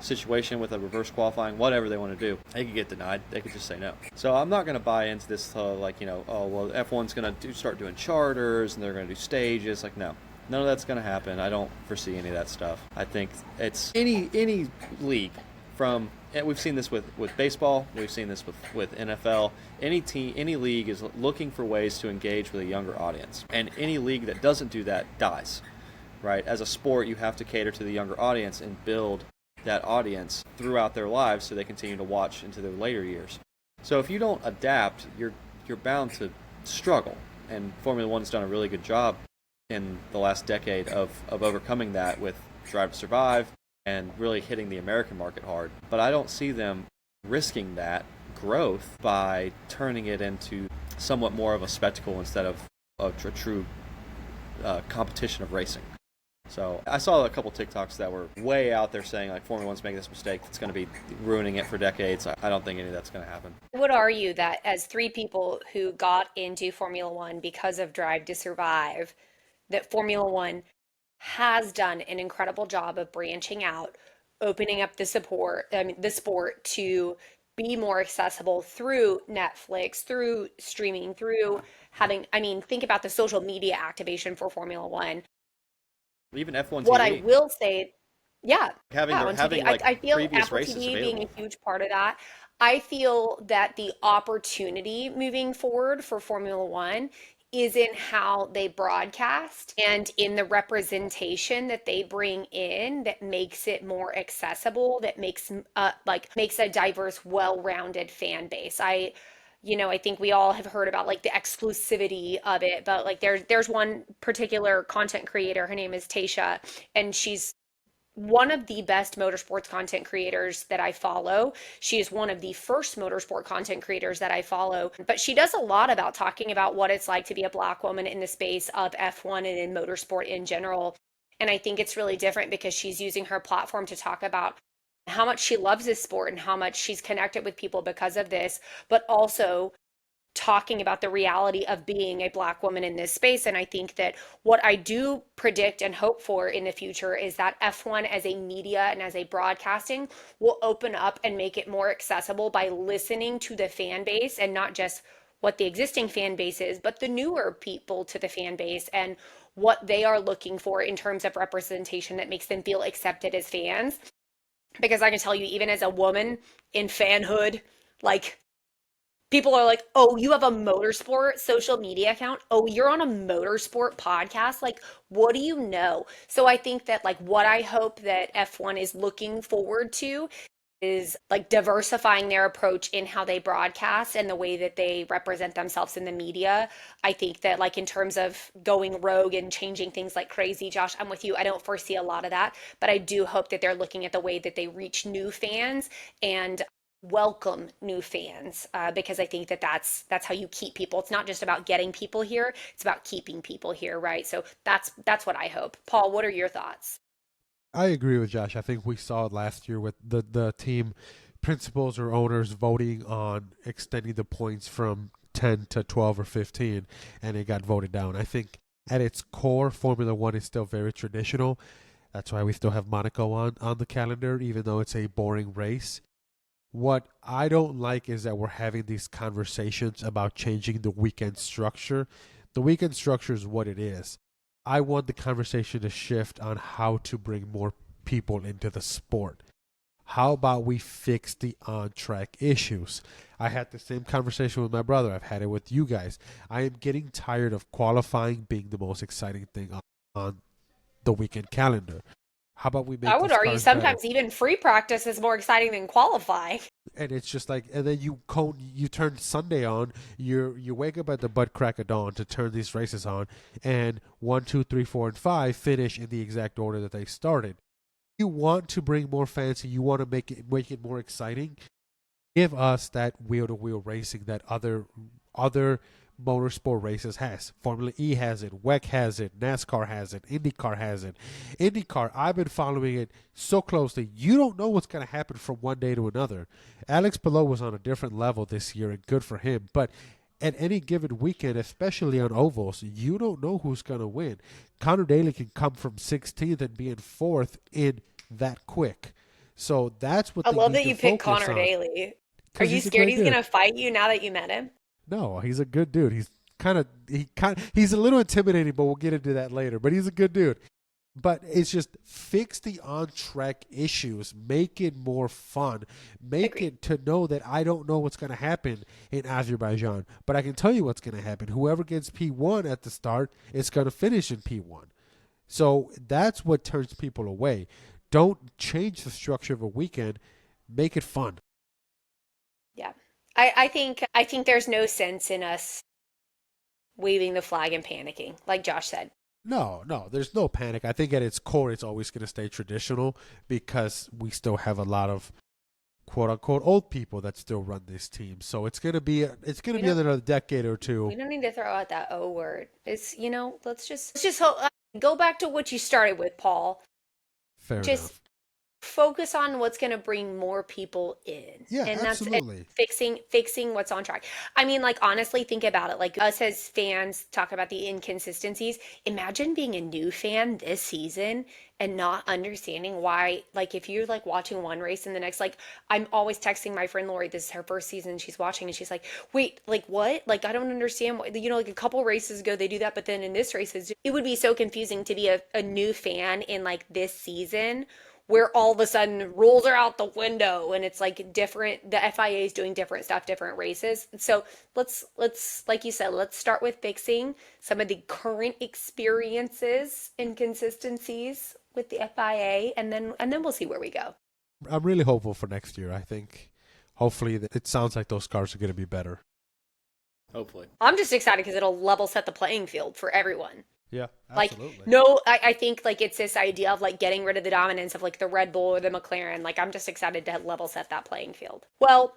situation with a reverse qualifying, whatever they want to do. They could get denied. They could just say no. So I'm not going to buy into this, F1's going to start doing charters and they're going to do stages. No. None of that's going to happen. I don't foresee any of that stuff. I think it's any league from and we've seen this with baseball, we've seen this with NFL. Any team, any league is looking for ways to engage with a younger audience. And any league that doesn't do that dies. Right? As a sport, you have to cater to the younger audience and build that audience throughout their lives so they continue to watch into their later years. So if you don't adapt, you're bound to struggle. And Formula One's done a really good job in the last decade of overcoming that with Drive to Survive and really hitting the American market hard. But I don't see them risking that growth by turning it into somewhat more of a spectacle instead of a true competition of racing. So I saw a couple TikToks that were way out there saying like Formula One's making this mistake that's going to be ruining it for decades. I don't think any of that's going to happen. I would argue that as three people who got into Formula One because of Drive to Survive, that Formula One has done an incredible job of branching out, opening up the sport to be more accessible through Netflix, through streaming, through having, I mean, think about the social media activation for Formula One. Even F1 What I TV will say, yeah, having yeah, their on TV. having I, like I feel previous Apple races TV being available. a huge part of that. I feel that the opportunity moving forward for Formula One is in how they broadcast and in the representation that they bring in that makes it more accessible, that makes a diverse, well-rounded fan base. I think we all have heard about like the exclusivity of it, but like there's one particular content creator. Her name is Tasha, and she's one of the best motorsports content creators that I follow. She is one of the first motorsport content creators that I follow, but she does a lot about talking about what it's like to be a Black woman in the space of F1 and in motorsport in general. And I think it's really different because she's using her platform to talk about how much she loves this sport and how much she's connected with people because of this, but also talking about the reality of being a Black woman in this space. And I think that what I do predict and hope for in the future is that F1 as a media and as a broadcasting will open up and make it more accessible by listening to the fan base and not just what the existing fan base is, but the newer people to the fan base and what they are looking for in terms of representation that makes them feel accepted as fans. Because I can tell you, even as a woman in fanhood, like people are like, oh, you have a motorsport social media account. Oh, you're on a motorsport podcast. Like, what do you know? So I think that, like, what I hope that F1 is looking forward to is like diversifying their approach in how they broadcast and the way that they represent themselves in the media. I think that, like, in terms of going rogue and changing things like crazy, Josh, I'm with you. I don't foresee a lot of that, but I do hope that they're looking at the way that they reach new fans and welcome new fans, because I think that that's how you keep people. It's not just about getting people here; it's about keeping people here, right? So that's what I hope. Paul, what are your thoughts? I agree with Josh. I think we saw it last year with the team principals or owners voting on extending the points from 10 to 12 or 15, and it got voted down. I think at its core, Formula One is still very traditional. That's why we still have Monaco on the calendar, even though it's a boring race. What I don't like is that we're having these conversations about changing the weekend structure. The weekend structure is what it is. I want the conversation to shift on how to bring more people into the sport. How about we fix the on track issues? I had the same conversation with my brother. I've had it with you guys. I am getting tired of qualifying being the most exciting thing on the weekend calendar. How about we I make would these argue cars better? sometimes even free practice is more exciting than qualifying. And it's just like, and then you turn Sunday on. You wake up at the butt crack of dawn to turn these races on, and 1, 2, 3, 4, and 5 finish in the exact order that they started. You want to bring more fans, and you want to make it more exciting. Give us that wheel to wheel racing that other motorsport races has. Formula E has it, WEC has it, NASCAR has it, IndyCar has it. IndyCar, I've been following it so closely. You don't know what's going to happen from one day to another. Alex Palou was on a different level this year, and good for him. But at any given weekend, especially on ovals, you don't know who's going to win. Connor Daly can come from 16th and be in 4th in that quick. So that's what I they love need that to you picked focus Connor on Daly. Are because you he's a scared great he's dude. gonna fight you now that you met him? No, he's a good dude. he's a little intimidating, but we'll get into that later. But he's a good dude. But it's just fix the on track issues, make it more fun, make Agreed. it to know that I don't know what's going to happen in Azerbaijan, but I can tell you what's going to happen. Whoever gets P1 at the start is going to finish in P1. So that's what turns people away. Don't change the structure of a weekend, make it fun. Yeah. I think there's no sense in us waving the flag and panicking, like Josh said. No, no, there's no panic. I think at its core, it's always going to stay traditional because we still have a lot of quote unquote old people that still run this team. So it's gonna We be don't another decade or two. we don't need to throw out that O word. It's, let's just go back to what you started with, Paul. Fair Just enough. focus on what's going to bring more people in, Yeah, and that's it. absolutely. Fixing what's on track. I mean, like, honestly, think about it. Like, us as fans talk about the inconsistencies. Imagine being a new fan this season and not understanding why. Like, if you're like watching one race and the next, like, I'm always texting my friend Lori, this is her first season, she's watching, and she's like, wait, like, what? Like, I don't understand what, like, a couple races ago they do that, but then in this race it would be so confusing to be a new fan in like this season, where all of a sudden rules are out the window and it's like different. The FIA is doing different stuff, different races. So let's like you said, let's start with fixing some of the current experiences and consistencies with the FIA, and then we'll see where we go. I'm really hopeful for next year. I think hopefully it sounds like those cars are going to be better. Hopefully. I'm just excited because it'll level set the playing field for everyone. Yeah, Like, absolutely. no, I think like it's this idea of like getting rid of the dominance of like the Red Bull or the McLaren. Like, I'm just excited to level set that playing field. Well,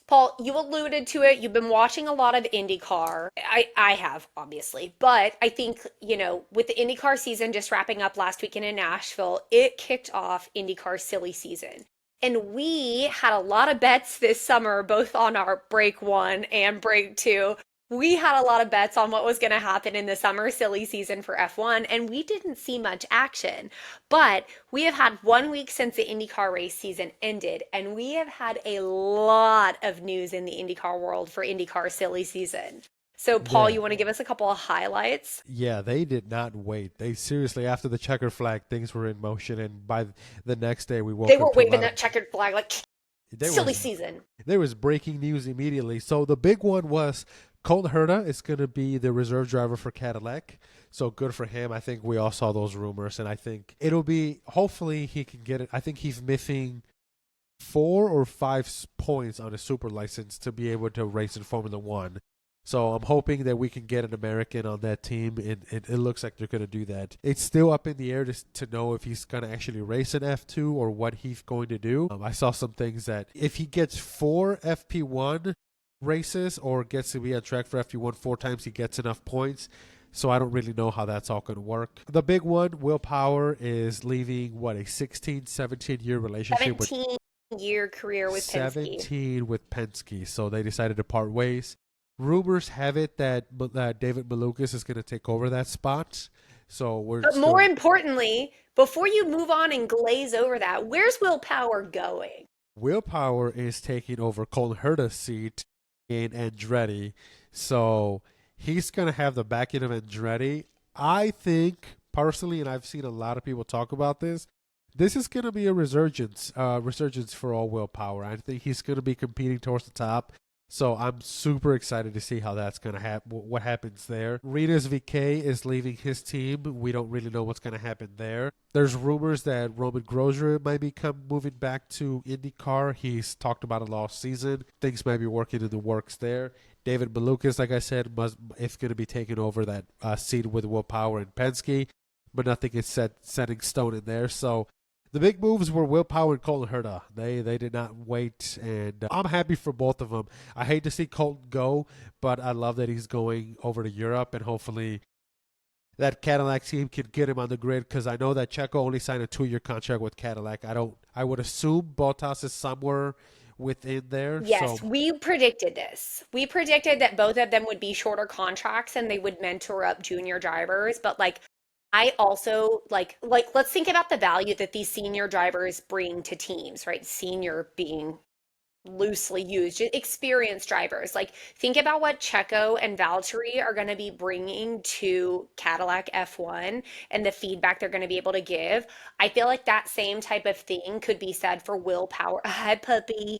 Paul, you alluded to it. You've been watching a lot of IndyCar. I have, obviously. But I think, with the IndyCar season just wrapping up last weekend in Nashville, it kicked off IndyCar silly season. And we had a lot of bets this summer, both on our break one and break two. We had a lot of bets on what was going to happen in the summer silly season for F1, and we didn't see much action. But we have had 1 week since the IndyCar race season ended, and we have had a lot of news in the IndyCar world for IndyCar silly season. So, Paul, Yeah. you want to give us a couple of highlights? Yeah, they did not wait. They seriously, after the checker flag, things were in motion, and by the next day, we They woke were up to a waving lot of that checkered flag like there silly was season. there was breaking news immediately. So the big one was Colton Herta is going to be the reserve driver for Cadillac. So good for him. I think we all saw those rumors, and I think it'll be. Hopefully, he can get it. I think he's missing 4 or 5 points on his super license to be able to race in Formula One. So I'm hoping that we can get an American on that team, and it looks like they're going to do that. It's still up in the air to know if he's going to actually race an F2 or what he's going to do. I saw some things that if he gets 4 FP1 races or gets to be on track for FP1 4 times, he gets enough points. So I don't really know how that's all going to work. The big one, Will Power is leaving, what, a 16, 17-year relationship with 17-year career with Penske. 17 with Penske. So they decided to part ways. Rumors have it that David Malukas is going to take over that spot. So we're But more still. importantly, before you move on and glaze over that, where's Willpower going? Will Power is taking over Colton Herta's seat in Andretti. So he's going to have the backing of Andretti. I think, personally, and I've seen a lot of people talk about this, this is going to be a resurgence for all Will Power. I think he's going to be competing towards the top. So I'm super excited to see how that's going to happen, what happens there. Rinus VK is leaving his team. We don't really know what's going to happen there. There's rumors that Roman Grosjean might be moving back to IndyCar. He's talked about it last season. Things might be working in the works there. David Malukas, like I said, is going to be taking over that seat with Will Power and Penske, but nothing is set in stone in there. So the big moves were Will Power and Colton Herta. They did not wait, and I'm happy for both of them. I hate to see Colton go, but I love that he's going over to Europe, and hopefully that Cadillac team can get him on the grid, because I know that Checo only signed a 2-year contract with Cadillac. I would assume Bottas is somewhere within there. Yes, So we predicted this. We predicted that both of them would be shorter contracts and they would mentor up junior drivers, but like I also like let's think about the value that these senior drivers bring to teams, right? Senior being loosely used, just experienced drivers. Like, think about what Checo and Valtteri are going to be bringing to Cadillac F1 and the feedback they're going to be able to give. I feel like that same type of thing could be said for Will Power. Hi, puppy.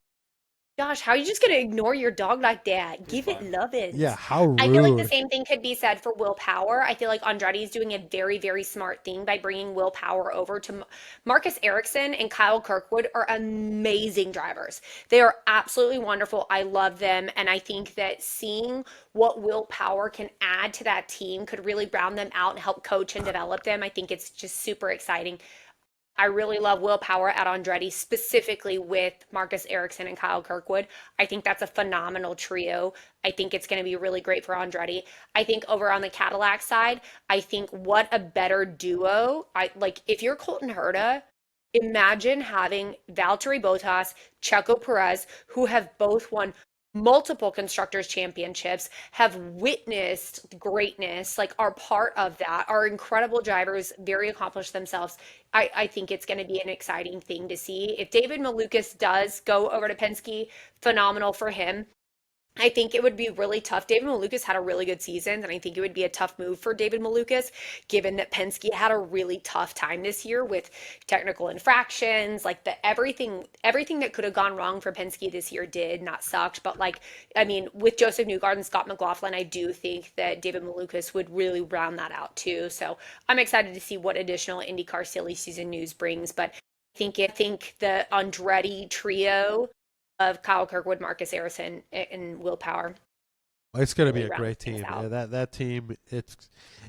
Gosh, how are you just gonna ignore your dog like that? He's Give it fine. Yeah, lovin's. how I feel like the rude. same thing could be said for Will Power. I feel like Andretti is doing a very, very smart thing by bringing Will Power over to Marcus Ericsson and Kyle Kirkwood are amazing drivers. They are absolutely wonderful. I love them, and I think that seeing what Will Power can add to that team could really round them out and help coach and develop them. I think it's just super exciting. I really love Will Power at Andretti, specifically with Marcus Ericsson and Kyle Kirkwood. I think that's a phenomenal trio. I think it's going to be really great for Andretti. I think over on the Cadillac side, I think what a better duo. I like if you're Colton Herta, imagine having Valtteri Bottas, Checo Perez, who have both won multiple constructors championships, have witnessed greatness, like are part of that, are incredible drivers, very accomplished themselves. I think it's going to be an exciting thing to see. If David Malukas does go over to Penske, phenomenal for him. I think it would be really tough. David Malukas had a really good season, and I think it would be a tough move for David Malukas, given that Penske had a really tough time this year with technical infractions, like the everything that could have gone wrong for Penske this year did, not sucked. But like, I mean, with Joseph Newgarden and Scott McLaughlin, I do think that David Malukas would really round that out too. So I'm excited to see what additional IndyCar silly season news brings. But I think the Andretti trio of Kyle Kirkwood, Marcus Harrison, and Will Power It's going to be really a round great things team. out. That team, it's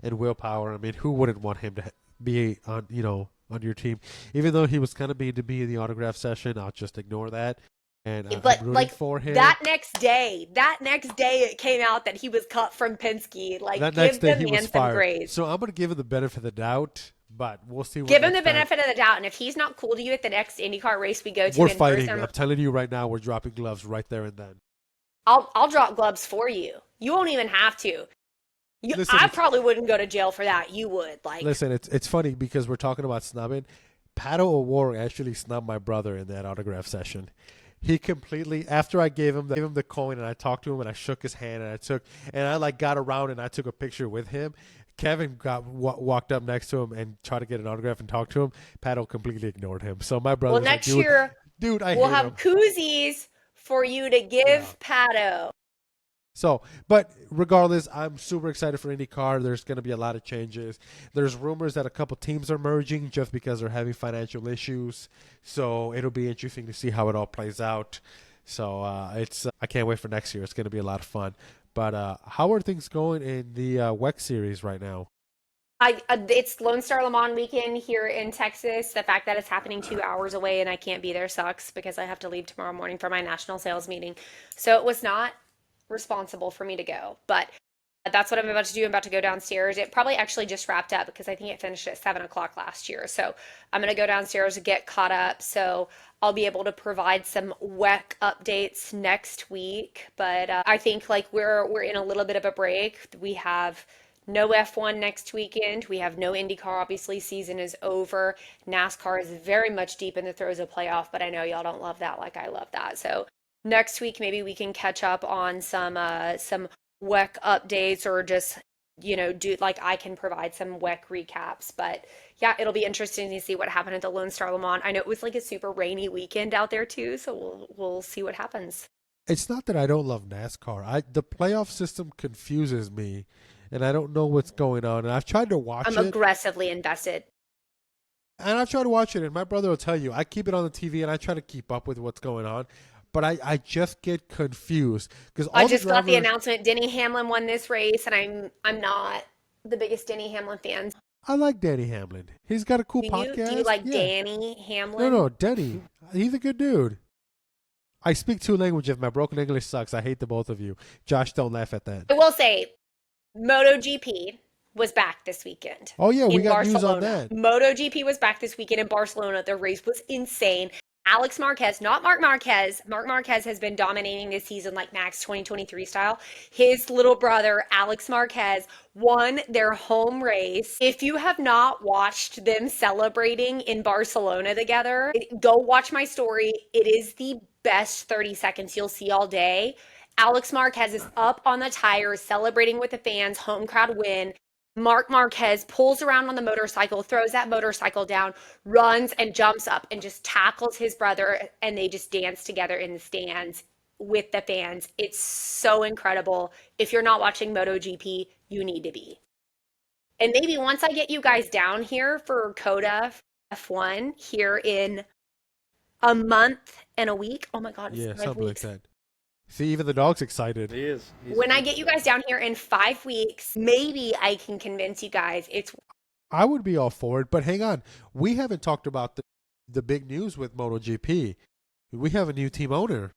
and willpower. I mean, who wouldn't want him to be on on your team? Even though he was kind of mean to me in the autograph session, I'll just ignore that. And I'm But rooting like for him. that next day, it came out that he was cut from Penske. Like, That next give day the he was man some fired. grace. So I'm going to give him the benefit of the doubt, but we'll see what Give him the next time. benefit of the doubt. And if he's not cool to you at the next IndyCar race we go to We're in fighting. person, I'm telling you right now, we're dropping gloves right there and then. I'll drop gloves for you. You won't even have to. Listen, I it's probably wouldn't go to jail for that. You would. Like, listen, it's funny because we're talking about snubbing. Pato O'Ward actually snubbed my brother in that autograph session. He completely after I gave him the coin and I talked to him and I shook his hand and I like got around and I took a picture with him. Kevin walked up next to him and tried to get an autograph and talk to him. Pato completely ignored him. So my brother well, was like, next "Dude, year I we'll hate have him." koozies for you to Yeah. give Pato. So, but regardless, I'm super excited for IndyCar. There's going to be a lot of changes. There's rumors that a couple teams are merging just because they're having financial issues. So it'll be interesting to see how it all plays out. So it's I can't wait for next year. It's going to be a lot of fun. But how are things going in the WEC series right now? It's Lone Star Le Mans weekend here in Texas. The fact that it's happening 2 hours away and I can't be there sucks because I have to leave tomorrow morning for my national sales meeting. So it was not responsible for me to go, but that's what I'm about to do. I'm about to go downstairs. It probably actually just wrapped up because I think it finished at 7 o'clock last year. So I'm gonna go downstairs and get caught up. So I'll be able to provide some WEC updates next week. But I think like we're in a little bit of a break. We have no F1 next weekend. We have no IndyCar. Obviously, season is over. NASCAR is very much deep in the throes of playoff, but I know y'all don't love that like I love that. So next week maybe we can catch up on some WEC updates or just do like I can provide some WEC recaps. But yeah, it'll be interesting to see what happened at the Lone Star Le Mans. I know it was like a super rainy weekend out there too, so we'll see what happens. It's not that I don't love NASCAR. The playoff system confuses me, and I don't know what's going on. And I've tried to watch I'm it, aggressively invested. and I've tried to watch it, and my brother will tell you I keep it on the TV, and I try to keep up with what's going on. But I just get confused because I all the just got the drivers. announcement Denny Hamlin won this race, and I'm not the biggest Denny Hamlin fan. I like Danny Hamlin. He's got a cool Do you podcast. like Yeah. Danny No, Hamlin? no, Denny. He's a good dude. I speak two languages. My broken English sucks. I hate the both of you. Josh, don't laugh at that. I will say MotoGP was back this weekend Oh yeah, we in got news on Barcelona. that. MotoGP was back this weekend in Barcelona. The race was insane. Alex Marquez, not Mark Marquez. Mark Marquez has been dominating this season like Max 2023 style. His little brother, Alex Marquez, won their home race. If you have not watched them celebrating in Barcelona together, go watch my story. It is the best 30 seconds you'll see all day. Alex Marquez is up on the tires celebrating with the fans, home crowd win. Mark Marquez pulls around on the motorcycle, throws that motorcycle down, runs and jumps up and just tackles his brother, and they just dance together in the stands with the fans. It's so incredible. If you're not watching MotoGP, you need to be. And maybe once I get you guys down here for Coda F1 here in a month and a week. Oh my God, it's Yeah, 5 something like weeks. that. See, even the dog's excited. He is. When I get you guys down here in 5 weeks, maybe I can convince you guys it's I would be all for it, but hang on. We haven't talked about the big news with MotoGP. We have a new team owner.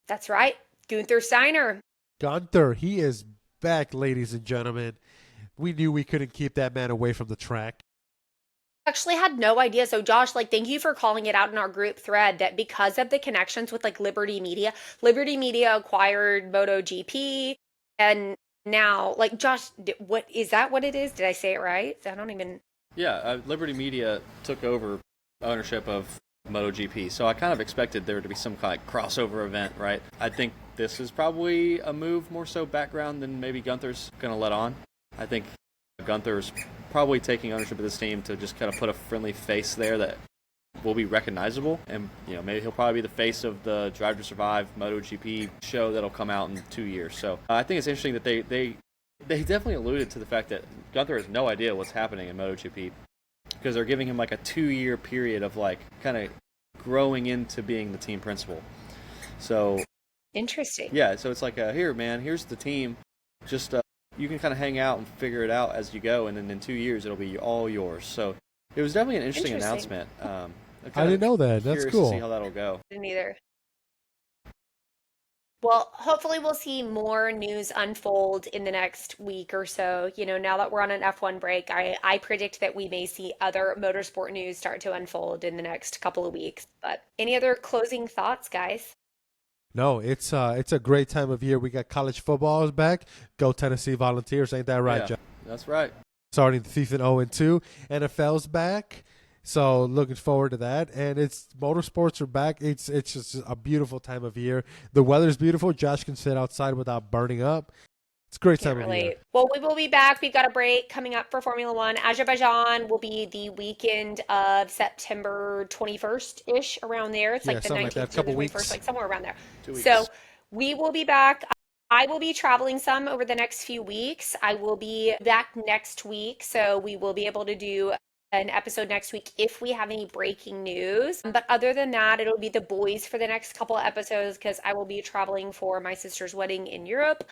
that's right. Gunther Steiner. Gunther, he is back, ladies and gentlemen. We knew we couldn't keep that man away from the track. Actually had no idea. So Josh, like thank you for calling it out in our group thread that because of the connections with like Liberty Media acquired MotoGP, and now like Josh, what is that what it is? Did I say it right? I don't even Yeah, Liberty Media took over ownership of MotoGP, so I kind of expected there to be some kind of crossover event, right? I think this is probably a move more so background than maybe Gunther's going to let on. I think Gunther's probably taking ownership of this team to just kind of put a friendly face there that will be recognizable, and maybe he'll probably be the face of the Drive to Survive MotoGP show that'll come out in 2 years. So I think it's interesting that they definitely alluded to the fact that Gunther has no idea what's happening in MotoGP because they're giving him like a 2-year period of like kind of growing into being the team principal. So interesting. yeah, so it's like here, man, here's the team. Just you can kind of hang out and figure it out as you go, and then in 2 years it'll be all yours. So it was definitely an interesting announcement. I didn't know that. That's cool. To see how that'll go. Didn't either. Well, hopefully we'll see more news unfold in the next week or so. Now that we're on an F1 break, I predict that we may see other motorsport news start to unfold in the next couple of weeks. But any other closing thoughts, guys? No, it's a great time of year. We got college football is back. Go Tennessee Volunteers, ain't that right, Yeah, John? that's right. Starting the season 0-2. NFL's back. So looking forward to that, and it's motorsports are back. It's just a beautiful time of year. The weather's beautiful. Josh can sit outside without burning up. It's a great time of year. Well, we will be back. We've got a break coming up for Formula One. Azerbaijan will be the weekend of September 21st-ish, around there. It's like the 19th like to the 21st, weeks. like somewhere around there. 2 weeks. So we will be back. I will be traveling some over the next few weeks. I will be back next week, so we will be able to do an episode next week if we have any breaking news. But other than that, it'll be the boys for the next couple of episodes because I will be traveling for my sister's wedding in Europe.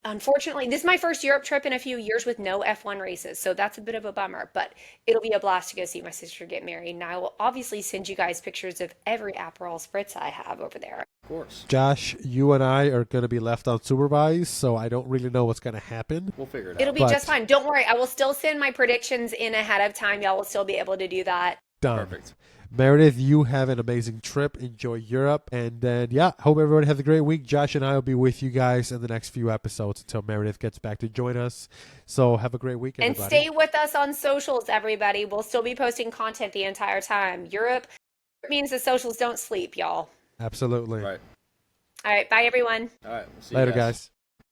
Unfortunately, this is my first Europe trip in a few years with no F1 races, so that's a bit of a bummer, but it'll be a blast to go see my sister get married, and I will obviously send you guys pictures of every Aperol Spritz I have over there. Of course. Josh, you and I are going to be left unsupervised, so I don't really know what's going to happen. We'll figure it out. It'll be just fine. Don't worry. I will still send my predictions in ahead of time. Y'all will still be able to do that. Done. Perfect. Meredith, you have an amazing trip. Enjoy Europe. And then, hope everyone has a great week. Josh and I will be with you guys in the next few episodes until Meredith gets back to join us. So have a great week, everybody. And stay with us on socials, everybody. We'll still be posting content the entire time. Europe means the socials don't sleep, y'all. Absolutely. Right. All right. Bye, everyone. All right. We'll see Later, you guys. guys.